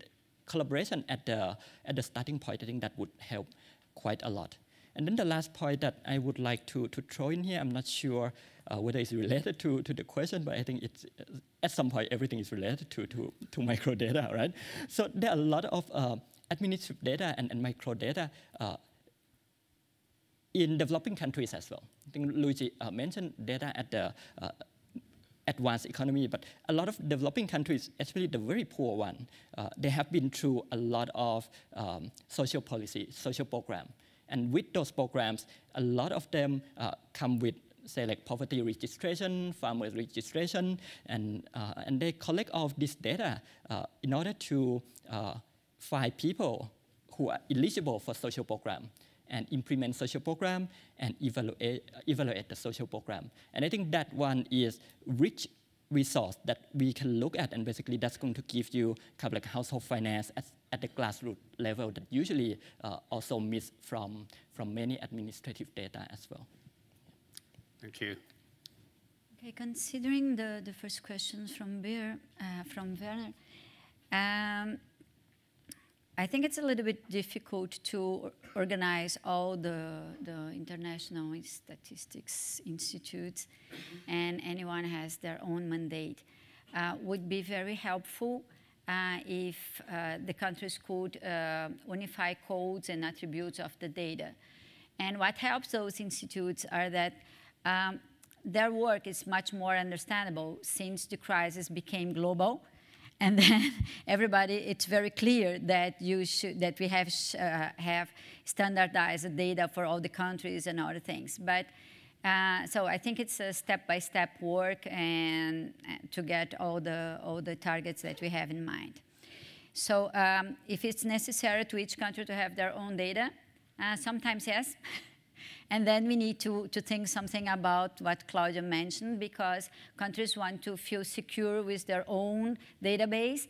[SPEAKER 4] collaboration at the starting point, I think that would help quite a lot. And then the last point that I would like to throw in here, I'm not sure whether it's related to the question, but I think it's at some point everything is related to microdata, right? So there are a lot of administrative data and microdata in developing countries as well. I think Luigi mentioned data at the advanced economy, but a lot of developing countries, especially the very poor one, they have been through a lot of social policy, social program. And with those programs, a lot of them come with, say, like poverty registration, farmer registration, and they collect all of this data in order to find people who are eligible for social program and implement social program and evaluate the social program. And I think that one is rich resource that we can look at, and basically that's going to give you kind of like household finance at the grassroots level that usually also miss from many administrative data as well.
[SPEAKER 1] Thank you.
[SPEAKER 5] Okay, considering the first questions from Werner, I think it's a little bit difficult to organize all the international statistics institutes, and anyone has their own mandate. Would be very helpful if the countries could unify codes and attributes of the data. And what helps those institutes are that their work is much more understandable since the crisis became global. And then everybody, it's very clear that we have standardized data for all the countries and other things. But so I think it's a step-by-step work and to get all the targets that we have in mind. So if it's necessary to each country to have their own data, sometimes yes. And then we need to think something about what Claudia mentioned, because countries want to feel secure with their own database,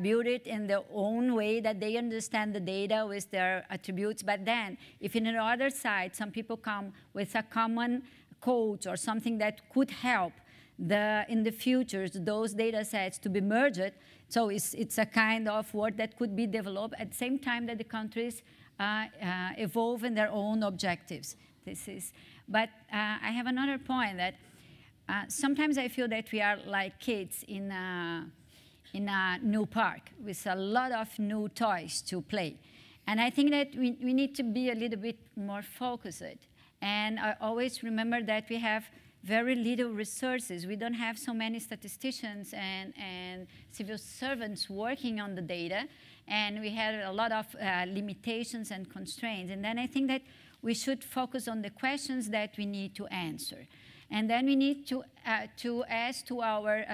[SPEAKER 5] build it in their own way that they understand the data with their attributes. But then, if in the other side, some people come with a common code or something that could help in the future, those data sets to be merged, so it's a kind of work that could be developed at the same time that the countries evolve in their own objectives. But I have another point that sometimes I feel that we are like kids in a new park with a lot of new toys to play. And I think that we need to be a little bit more focused. And I always remember that we have very little resources. We don't have so many statisticians and civil servants working on the data. And we had a lot of limitations and constraints. And then I think that we should focus on the questions that we need to answer. And then we need to ask to our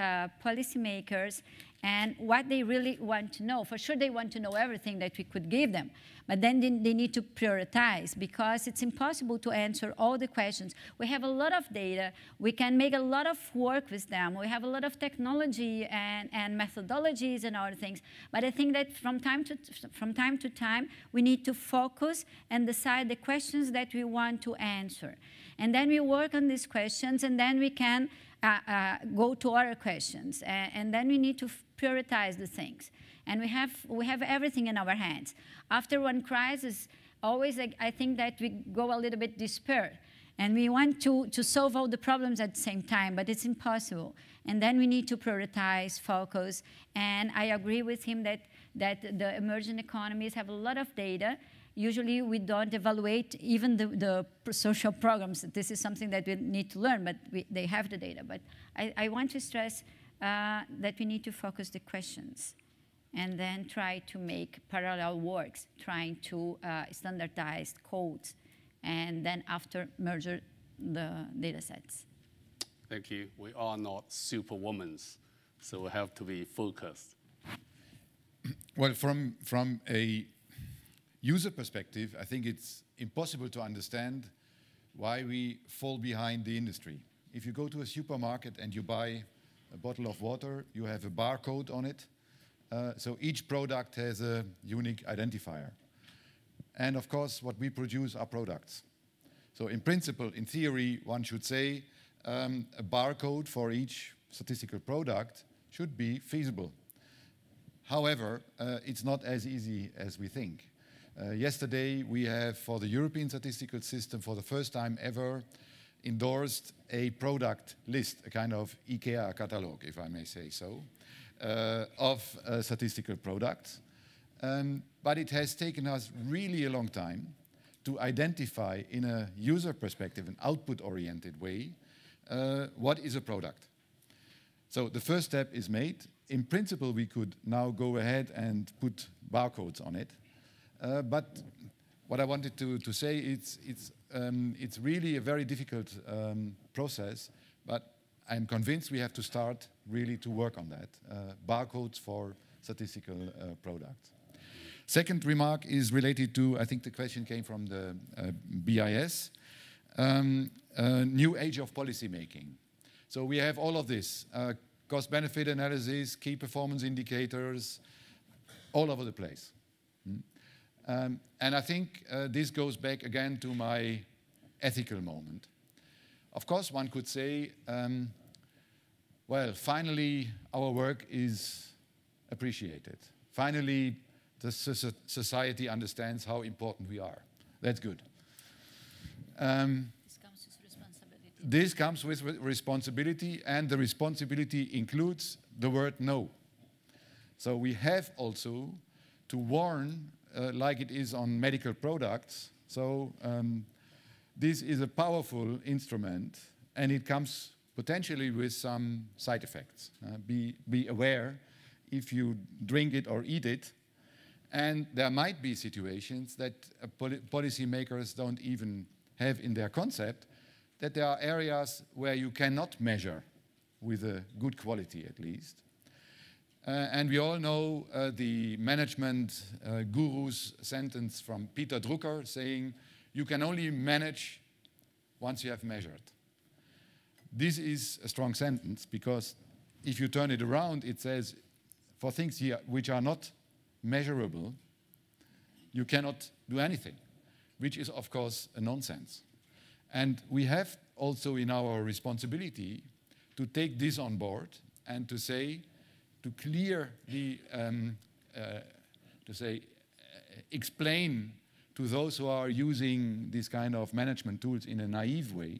[SPEAKER 5] policymakers and what they really want to know. For sure, they want to know everything that we could give them. But then they need to prioritize, because it's impossible to answer all the questions. We have a lot of data. We can make a lot of work with them. We have a lot of technology and methodologies and other things. But I think that from time to time, we need to focus and decide the questions that we want to answer. And then we work on these questions, and then we can go to other questions. And then we need to prioritize the things. And we have everything in our hands. After one crisis, always I think that we go a little bit despair. And we want to solve all the problems at the same time, but it's impossible. And then we need to prioritize, focus. And I agree with him that the emerging economies have a lot of data. Usually we don't evaluate even the social programs. This is something that we need to learn, but they have the data. But I want to stress that we need to focus the questions and then try to make parallel works, trying to standardize codes, and then after merge the data sets.
[SPEAKER 1] Thank you. We are not superwomen, so we have to be focused.
[SPEAKER 6] Well, from a user perspective, I think it's impossible to understand why we fall behind the industry. If you go to a supermarket and you buy a bottle of water, you have a barcode on it. So each product has a unique identifier. And of course, what we produce are products. So in principle, in theory, one should say a barcode for each statistical product should be feasible. However, it's not as easy as we think. Yesterday, we have, for the European statistical system, for the first time ever, endorsed a product list, a kind of IKEA catalog, if I may say so, of statistical products. But it has taken us really a long time to identify, in a user perspective, an output-oriented way, what is a product. So the first step is made. In principle, we could now go ahead and put barcodes on it. But what I wanted to say, it's really a very difficult process, but I'm convinced we have to start really to work on that, barcodes for statistical products. Second remark is related to, I think the question came from the BIS, new age of policy making. So we have all of this, cost-benefit analysis, key performance indicators, all over the place. And I think this goes back again to my ethical moment. Of course, one could say well, finally our work is appreciated. Finally, the society understands how important we are. That's good. This comes with responsibility, and the responsibility includes the word no. So we have also to warn, like it is on medical products. So this is a powerful instrument, and it comes potentially with some side effects. Be aware if you drink it or eat it. And there might be situations that policymakers don't even have in their concept, that there are areas where you cannot measure with a good quality at least. And we all know the management guru's sentence from Peter Drucker saying, you can only manage once you have measured. This is a strong sentence because if you turn it around, it says, for things here which are not measurable, you cannot do anything, which is, of course, a nonsense. And we have also in our responsibility to take this on board and to say, to clear the, explain to those who are using these kind of management tools in a naive way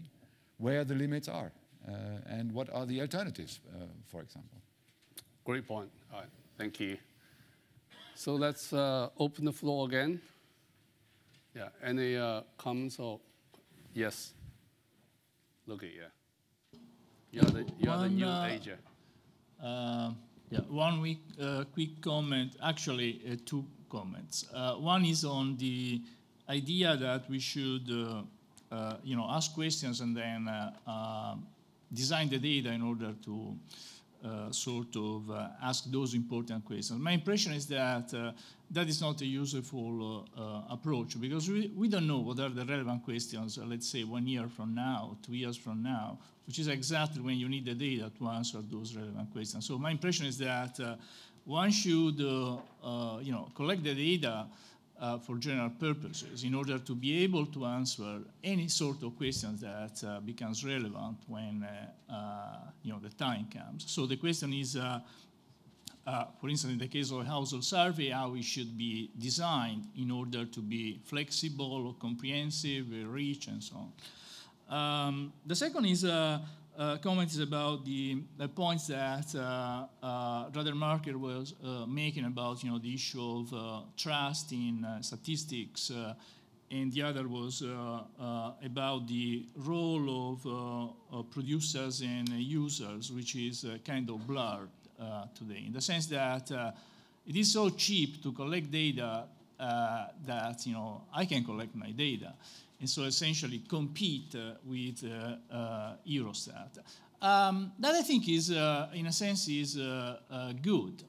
[SPEAKER 6] where the limits are and what are the alternatives, for example.
[SPEAKER 1] Great point. All right, thank you. So let's open the floor again. Yeah, any comments or, yes? Look at you. You're the new age.
[SPEAKER 10] Yeah, one quick comment, actually two comments. One is on the idea that we should ask questions and then design the data in order to sort of ask those important questions. My impression is that that is not a useful approach because we don't know what are the relevant questions, let's say 1 year from now, 2 years from now, which is exactly when you need the data to answer those relevant questions. So my impression is that one should collect the data for general purposes in order to be able to answer any sort of questions that becomes relevant when the time comes. So the question is, for instance, in the case of a household survey, how it should be designed in order to be flexible, comprehensive, rich, and so on. The second is comment is about the points that Radar Marker was making about the issue of trust in statistics, and the other was about the role of producers and users, which is kind of blurred today, in the sense that it is so cheap to collect data that I can collect my data, and so essentially compete with Eurostat. That I think is, in a sense, is good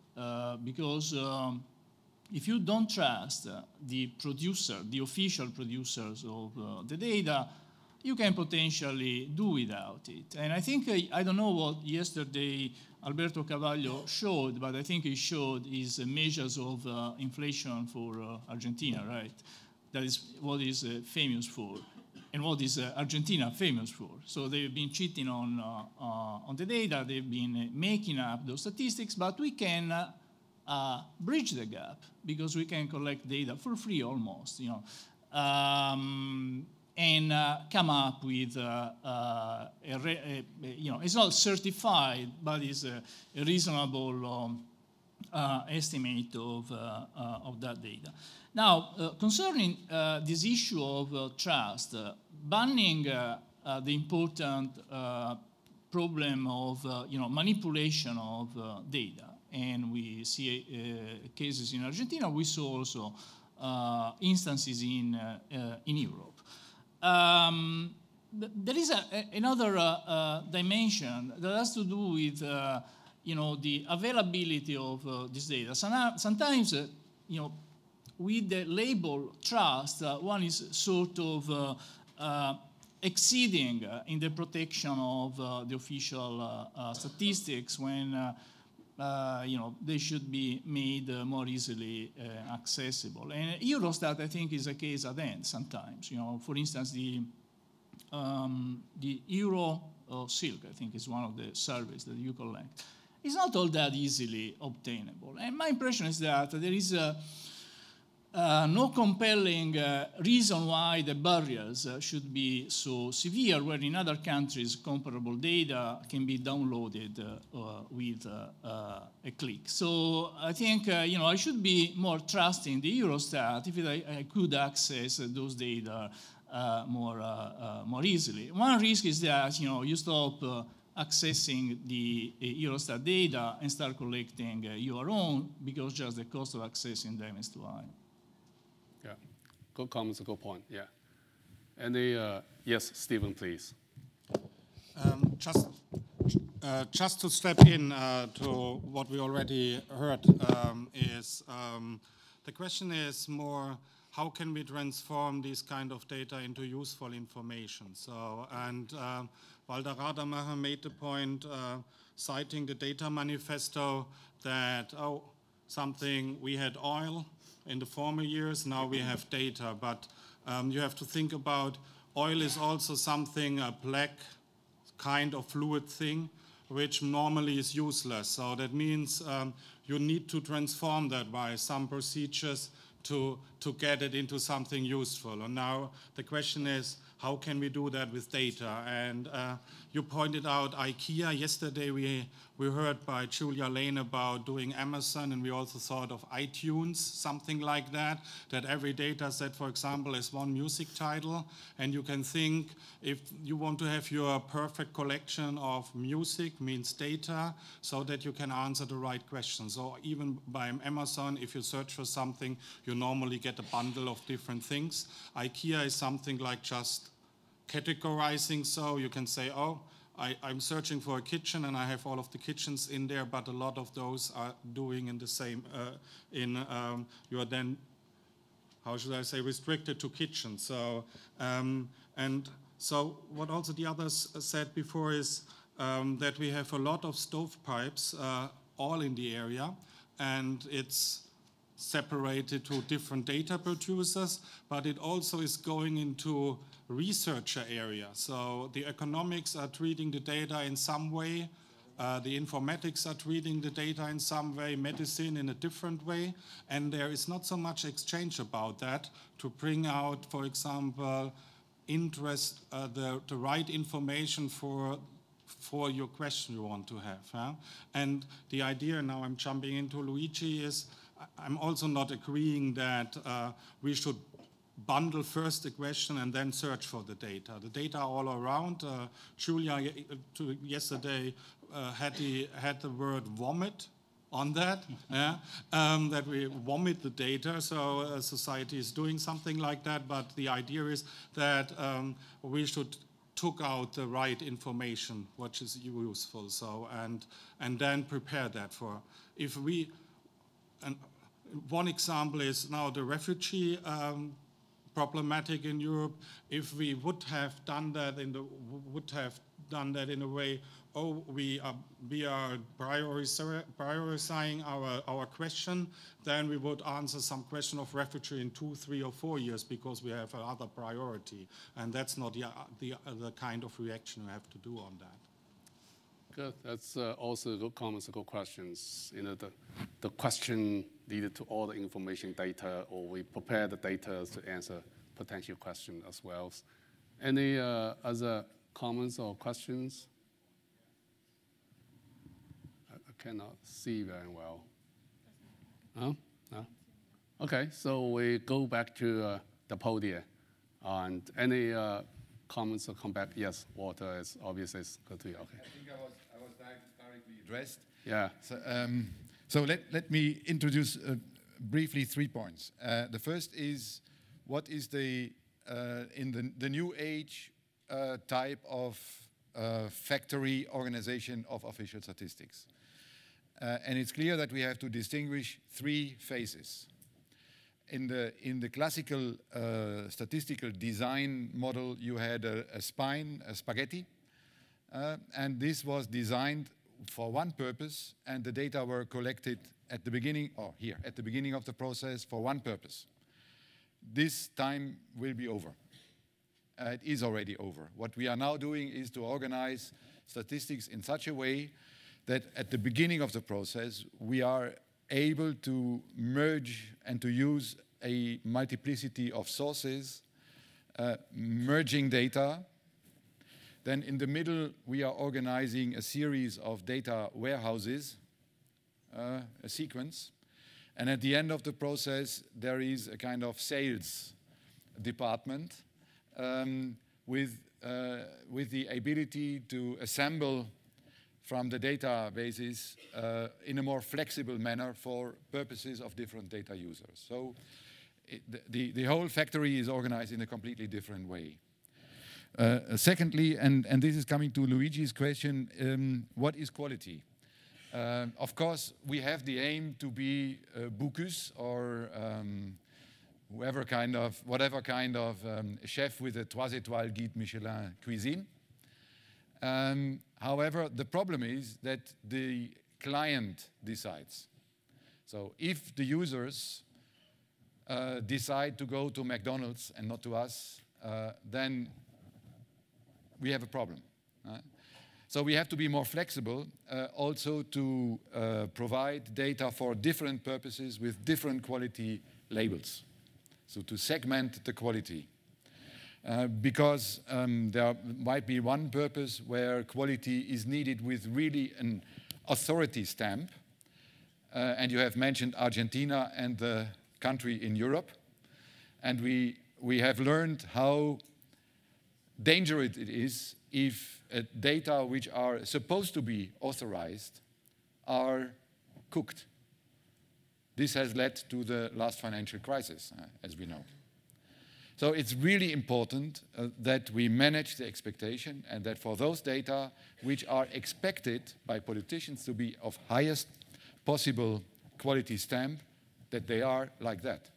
[SPEAKER 10] because if you don't trust the producer, the official producers of the data, you can potentially do without it. And I think, I don't know what yesterday Alberto Cavallo showed, but I think he showed his measures of inflation for Argentina, right? That is what is famous for, and what is Argentina famous for. So they've been cheating on the data, they've been making up those statistics, but we can bridge the gap because we can collect data for free almost, and come up with it's not certified, but it's a reasonable estimate of that data. Now, concerning this issue of trust, banning the important problem of manipulation of data, and we see cases in Argentina. We saw also instances in Europe. There is another dimension that has to do with the availability of this data. Sometimes with the label trust, one is sort of exceeding in the protection of the official statistics when they should be made more easily accessible. And Eurostat, I think, is a case at end sometimes. For instance, the Euro Silk, I think is one of the surveys that you collect. It's not all that easily obtainable. And my impression is that there is no compelling reason why the barriers should be so severe, where in other countries comparable data can be downloaded with a click. So I think I should be more trusting the Eurostat if I could access those data more easily. One risk is that you stop accessing the Eurostat data and start collecting your own, because just the cost of accessing them is too high.
[SPEAKER 1] Yeah, good comments, good point. Yeah, and yes, Stephen, please.
[SPEAKER 11] Just to step in to what we already heard is the question is more, how can we transform these kind of data into useful information? So, and Walter Rademacher made the point, citing the data manifesto, that we had oil in the former years, now we have data, but you have to think about oil is also something, a black kind of fluid thing, which normally is useless. So that means you need to transform that by some procedures to get it into something useful. And now the question is, how can we do that with data? And you pointed out IKEA. Yesterday we heard by Julia Lane about doing Amazon, and we also thought of iTunes, something like that, that every data set, for example, is one music title. And you can think, if you want to have your perfect collection of music, means data, so that you can answer the right questions. So even by Amazon, if you search for something, you normally get a bundle of different things. IKEA is something like just categorizing, so you can say, oh, I'm searching for a kitchen and I have all of the kitchens in there, but a lot of those are doing in the same, you are then, how should I say, restricted to kitchens. So, and so what also the others said before is that we have a lot of stovepipes all in the area, and it's separated to different data producers, but it also is going into researcher area. So the economics are treating the data in some way, the informatics are treating the data in some way, medicine in a different way, and there is not so much exchange about that to bring out, for example, the right information for your question you want to have. Huh? And the idea, now I'm jumping into Luigi, is I'm also not agreeing that we should bundle first the question and then search for the data. The data all around. Julia yesterday had the word vomit on that, that we vomit the data, so society is doing something like that, but the idea is that we should took out the right information, which is useful, so, and then prepare that for, if we, and one example is now the refugee problematic in Europe. If we would have done that in a way, oh, we are prioritizing our question, then we would answer some question of refugee in 2, 3, or 4 years because we have another priority, and that's not the kind of reaction we have to do on that.
[SPEAKER 1] Good. That's also good comments, good questions. You know, the question needed to all the information data, or we prepare the data to answer potential question as well. Any other comments or questions? I cannot see very well. No? No? Okay, so we go back to the podium. And any comments or come back? Yes, Walter is obviously good to you. Okay.
[SPEAKER 6] I think I was directly addressed.
[SPEAKER 1] Yeah.
[SPEAKER 6] So let me introduce briefly 3 points. The first is, what is in the new age type of factory organization of official statistics? And it's clear that we have to distinguish 3 phases. In the classical statistical design model, you had a spine, a spaghetti, and this was designed for one purpose, and the data were collected at the beginning, or here, at the beginning of the process for one purpose. This time will be over. it is already over. What we are now doing is to organize statistics in such a way that at the beginning of the process, we are able to merge and to use a multiplicity of sources, merging data. Then in the middle, we are organizing a series of data warehouses, a sequence. And at the end of the process, there is a kind of sales department with the ability to assemble from the databases in a more flexible manner for purposes of different data users. So the whole factory is organized in a completely different way. Secondly, and this is coming to Luigi's question, what is quality? Of course, we have the aim to be Bocuse or whatever kind of chef with a 3 étoiles guide Michelin cuisine. However, the problem is that the client decides. So if the users decide to go to McDonald's and not to us, then we have a problem. So we have to be more flexible, also to provide data for different purposes with different quality labels. So to segment the quality. Because there might be one purpose where quality is needed with really an authority stamp. And you have mentioned Argentina and the country in Europe. And we have learned how dangerous it is if data which are supposed to be authorized are cooked. This has led to the last financial crisis, as we know. So it's really important that we manage the expectation and that for those data which are expected by politicians to be of highest possible quality stamp, that they are like that.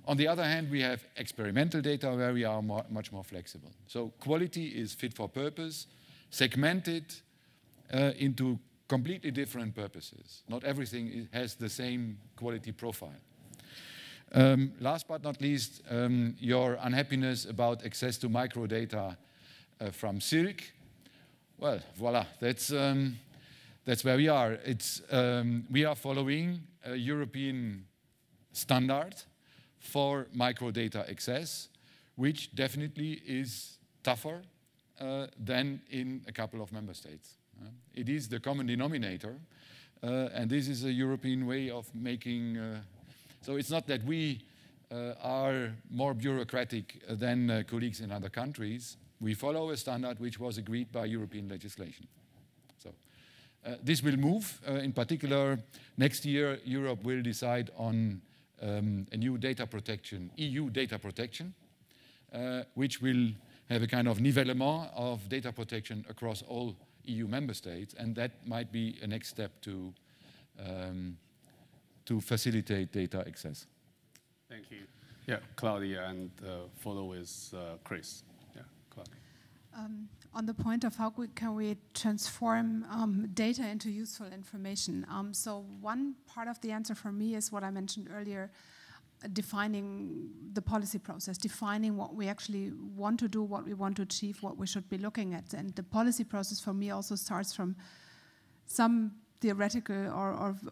[SPEAKER 6] On the other hand, we have experimental data where we are much more flexible. So quality is fit for purpose, segmented into completely different purposes. Not everything has the same quality profile. Last but not least, your unhappiness about access to microdata from Silk. Well, voila, that's where we are. We are following a European standard for microdata access, which definitely is tougher than in a couple of member states. It is the common denominator, and this is a European way of making. So it's not that we are more bureaucratic than colleagues in other countries. We follow a standard which was agreed by European legislation. So this will move. In particular, next year, Europe will decide on a new data protection, EU data protection, which will have a kind of nivellement of data protection across all EU member states, and that might be a next step to facilitate data access.
[SPEAKER 1] Thank you. Yeah, Claudia, and follow with Chris. Yeah, Claudia.
[SPEAKER 2] On the point of how can we transform data into useful information. So one part of the answer for me is what I mentioned earlier, defining the policy process, defining what we actually want to do, what we want to achieve, what we should be looking at. And the policy process for me also starts from some theoretical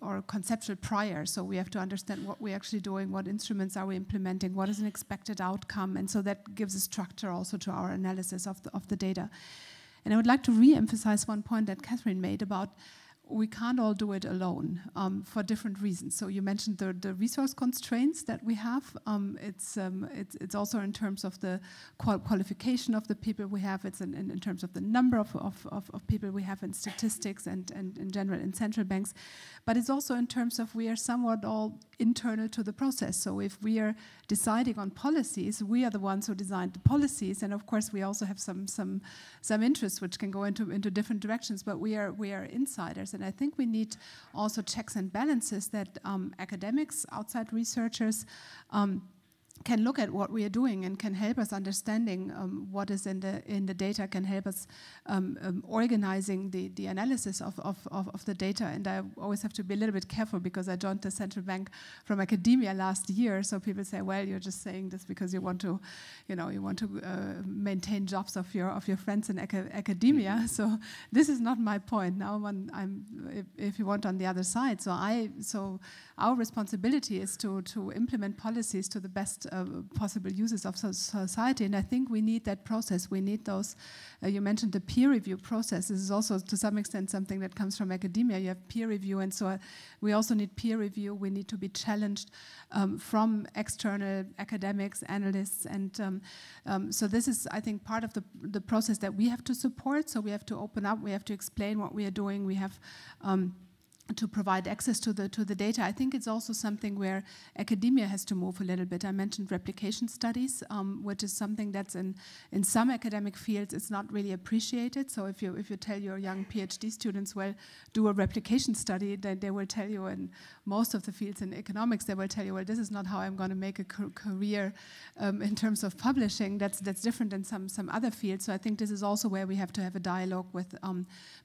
[SPEAKER 2] or conceptual prior. So we have to understand what we're actually doing, what instruments are we implementing, what is an expected outcome. And so that gives a structure also to our analysis of the data. And I would like to re-emphasize one point that Catherine made about we can't all do it alone for different reasons. So you mentioned the resource constraints that we have. It's also in terms of the qualification of the people we have. It's in terms of the number of people we have in statistics and in general in central banks. But it's also in terms of we are somewhat all internal to the process. So if we are deciding on policies, we are the ones who designed the policies. And of course, we also have some interests which can go into different directions. But we are insiders. And I think we need also checks and balances that academics, outside researchers, can look at what we are doing and can help us understanding what is in the data, can help us organizing the analysis of the data. And I always have to be a little bit careful because I joined the central bank from academia last year. So people say, well, you're just saying this because you want to, maintain jobs of your friends in academia. So this is not my point. Now if you want, on the other side. So our responsibility is to implement policies to the best possible uses of society, and I think we need that process. We need those. You mentioned the peer review process. This is also, to some extent, something that comes from academia. You have peer review, and so we also need peer review. We need to be challenged from external academics, analysts, and so this is, I think, part of the process that we have to support. So we have to open up. We have to explain what we are doing. We have to provide access to the data. I think it's also something where academia has to move a little bit. I mentioned replication studies, which is something that's in some academic fields it's not really appreciated. So if you tell your young PhD students, well, do a replication study, then they will tell you, in most of the fields in economics, they will tell you, well, this is not how I'm going to make a career in terms of publishing. That's different than some other fields. So I think this is also where we have to have a dialogue with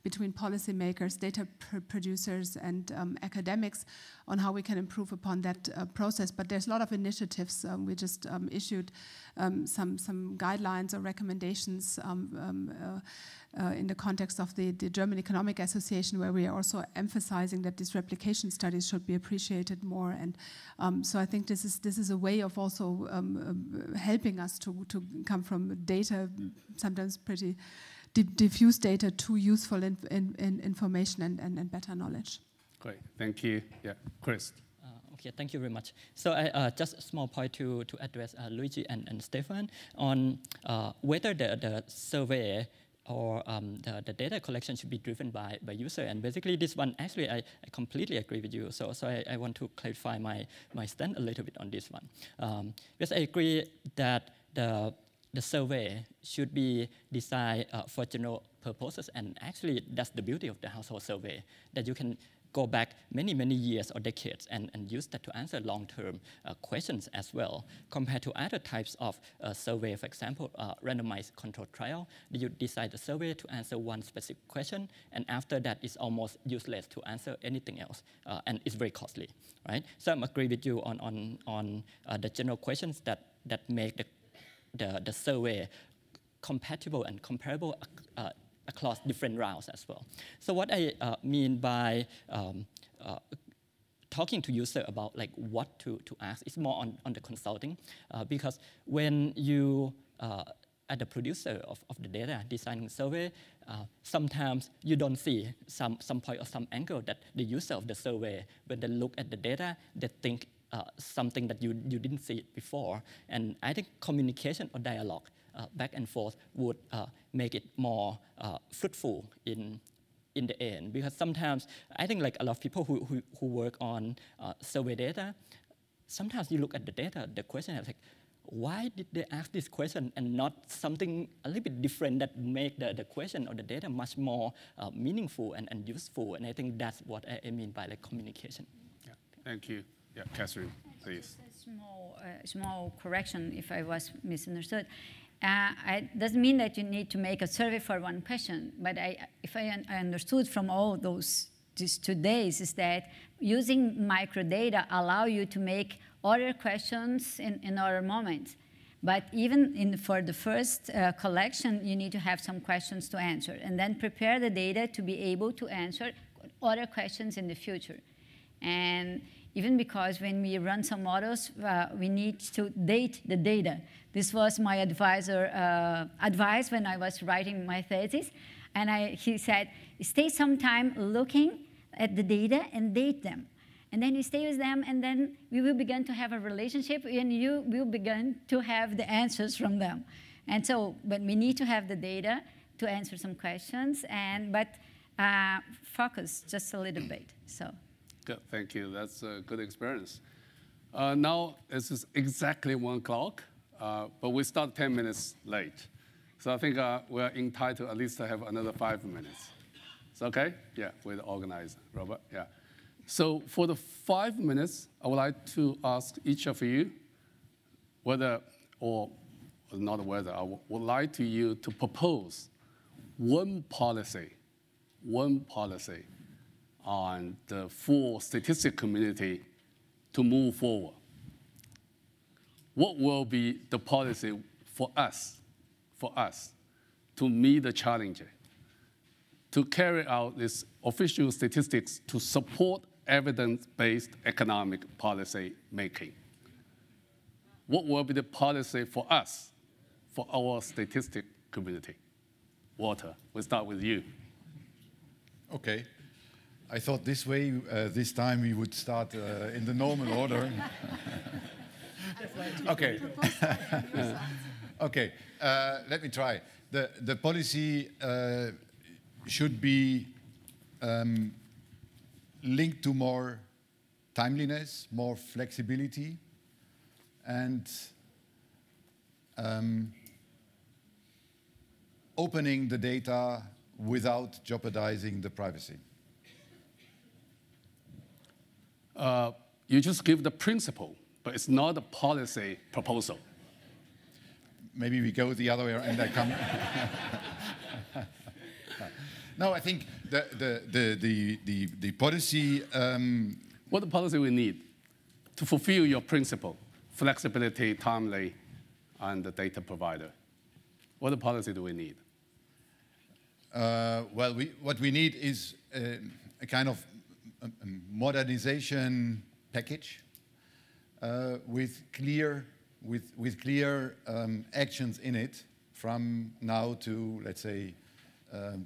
[SPEAKER 2] between policymakers, data producers, and academics on how we can improve upon that process. But there's a lot of initiatives. We just issued some guidelines or recommendations in the context of the German Economic Association, where we are also emphasizing that these replication studies should be appreciated more. And so I think this is a way of also helping us to come from data, sometimes pretty diffuse data, to useful information and better knowledge.
[SPEAKER 1] Great, thank you. Yeah, Chris.
[SPEAKER 4] Okay, thank you very much. So just a small point to address Luigi and Stefan on whether the survey or the data collection should be driven by user. And basically this one, actually, I completely agree with you. So I want to clarify my stand a little bit on this one. Because I agree that the survey should be designed for general purposes, and actually that's the beauty of the household survey, that you can go back many years or decades and use that to answer long-term questions as well, compared to other types of survey. For example, randomized control trial, you decide the survey to answer one specific question, and after that it's almost useless to answer anything else, and it's very costly, right? So I agree with you on the general questions that make the survey compatible and comparable across different routes as well. So what I mean by talking to user about like what to ask is more on the consulting, because when you are the producer of the data, designing survey, sometimes you don't see some point or some angle that the user of the survey, when they look at the data, they think something that you didn't see before. And I think communication or dialogue back and forth would make it more fruitful in the end. Because sometimes I think like a lot of people who work on survey data, sometimes you look at the data, the question is like, why did they ask this question and not something a little bit different that make the question or the data much more meaningful and useful? And I think that's what I mean by like communication.
[SPEAKER 1] Yeah, thank you. Yeah, Catherine, please.
[SPEAKER 5] Just a small correction if I was misunderstood. It doesn't mean that you need to make a survey for one question, but if I understood from all these 2 days is that using microdata allow you to make other questions in other moments. But even for the first collection, you need to have some questions to answer, and then prepare the data to be able to answer other questions in the future. And even because when we run some models, we need to date the data. This was my advisor advice when I was writing my thesis. And he said, stay some time looking at the data and date them. And then you stay with them, and then we will begin to have a relationship, and you will begin to have the answers from them. And so, but we need to have the data to answer some questions, but focus just a little bit. So.
[SPEAKER 1] Good, thank you. That's a good experience. Now, this is exactly 1 o'clock, but we start 10 minutes late. So I think we're entitled at least to have another 5 minutes. It's okay? Yeah, with the organizer, Robert, yeah. So for the 5 minutes, I would like to ask each of you whether, or not whether, I would like to you to propose one policy on the full statistics community to move forward. What will be the policy for us to meet the challenge, to carry out this official statistics to support evidence-based economic policy making? What will be the policy for us, for our statistics community? Walter, we'll start with you.
[SPEAKER 6] Okay. I thought this way, this time we would start in the normal order. Okay. Okay, let me try. The policy should be linked to more timeliness, more flexibility, and opening the data without jeopardizing the privacy.
[SPEAKER 1] You just give the principle, but it's not a policy proposal.
[SPEAKER 6] Maybe we go the other way and I come. No, I think the policy.
[SPEAKER 1] What the policy we need to fulfill your principle, flexibility, timely, and the data provider? What the policy do we need?
[SPEAKER 6] Well, what we need is a kind of modernization package with clear actions in it from now to, let's say,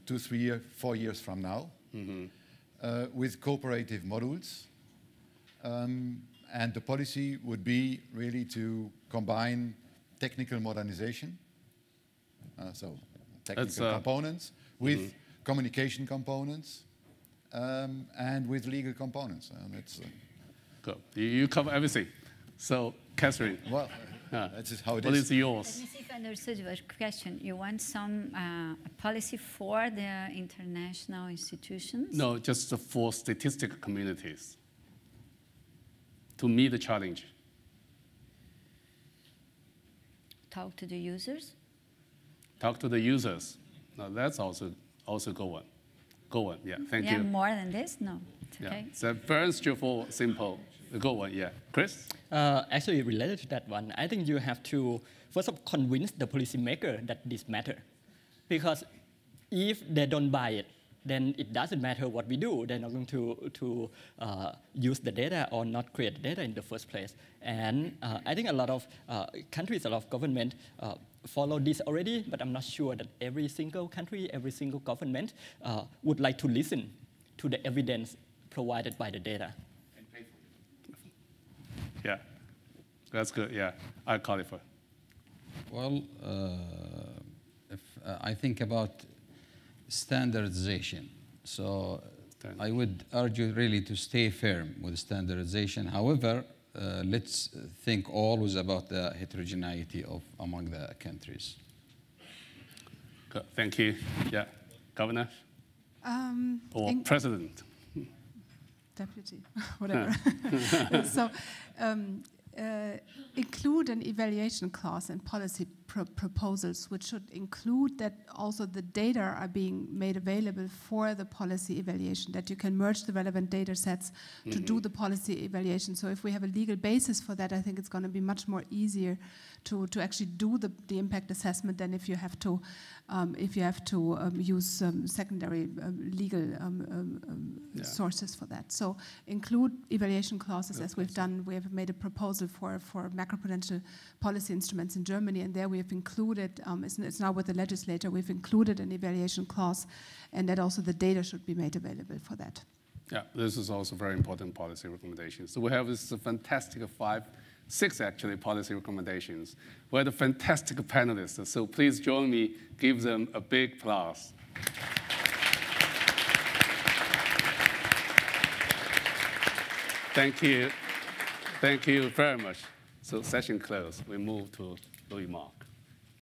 [SPEAKER 6] 2, 3, 4 years from now, with cooperative modules. And the policy would be really to combine technical modernization, so technical components, with communication components, and with legal components. That's
[SPEAKER 1] good. You cover everything. So, Catherine.
[SPEAKER 6] Well, that's just how it is.
[SPEAKER 1] What is yours?
[SPEAKER 5] Let me see if I understood your question. You want some policy for the international institutions?
[SPEAKER 1] No, just for statistical communities to meet the challenge.
[SPEAKER 5] Talk to the users?
[SPEAKER 1] Talk to the users. No, that's also go on. Go on, yeah, thank you.
[SPEAKER 5] Yeah, more than this? No, it's okay.
[SPEAKER 1] So very straightforward, simple. Go on, yeah. Chris?
[SPEAKER 4] Actually, related to that one, I think you have to first of all convince the policymaker that this matter. Because if they don't buy it, then it doesn't matter what we do. They're not going to use the data or not create data in the first place. And I think a lot of countries, a lot of government follow this already, but I'm not sure that every single country, every single government would like to listen to the evidence provided by the data.
[SPEAKER 1] And pay for it. Yeah, that's good, yeah. I'll qualify.
[SPEAKER 3] Well, if I think about standardization. So I would argue really to stay firm with standardization. However, let's think always about the heterogeneity among the countries.
[SPEAKER 1] Good. Thank you. Yeah, Governor? Or President?
[SPEAKER 2] Deputy, whatever. So include an evaluation clause in policy proposals, which should include that also the data are being made available for the policy evaluation, that you can merge the relevant data sets to do the policy evaluation. So if we have a legal basis for that, I think it's going to be much more easier to actually do the impact assessment than if you have to use secondary legal sources for that. So include evaluation clauses as we've done. We have made a proposal for macroprudential policy instruments in Germany, and there we have included, it's now with the legislator, we've included an evaluation clause, and that also the data should be made available for that.
[SPEAKER 1] Yeah, this is also very important policy recommendations. So we have this fantastic 6 actually policy recommendations. We're the fantastic panelists, so please join me, give them a big applause. Thank you. Thank you very much. So session closed. We move to Louis Mark.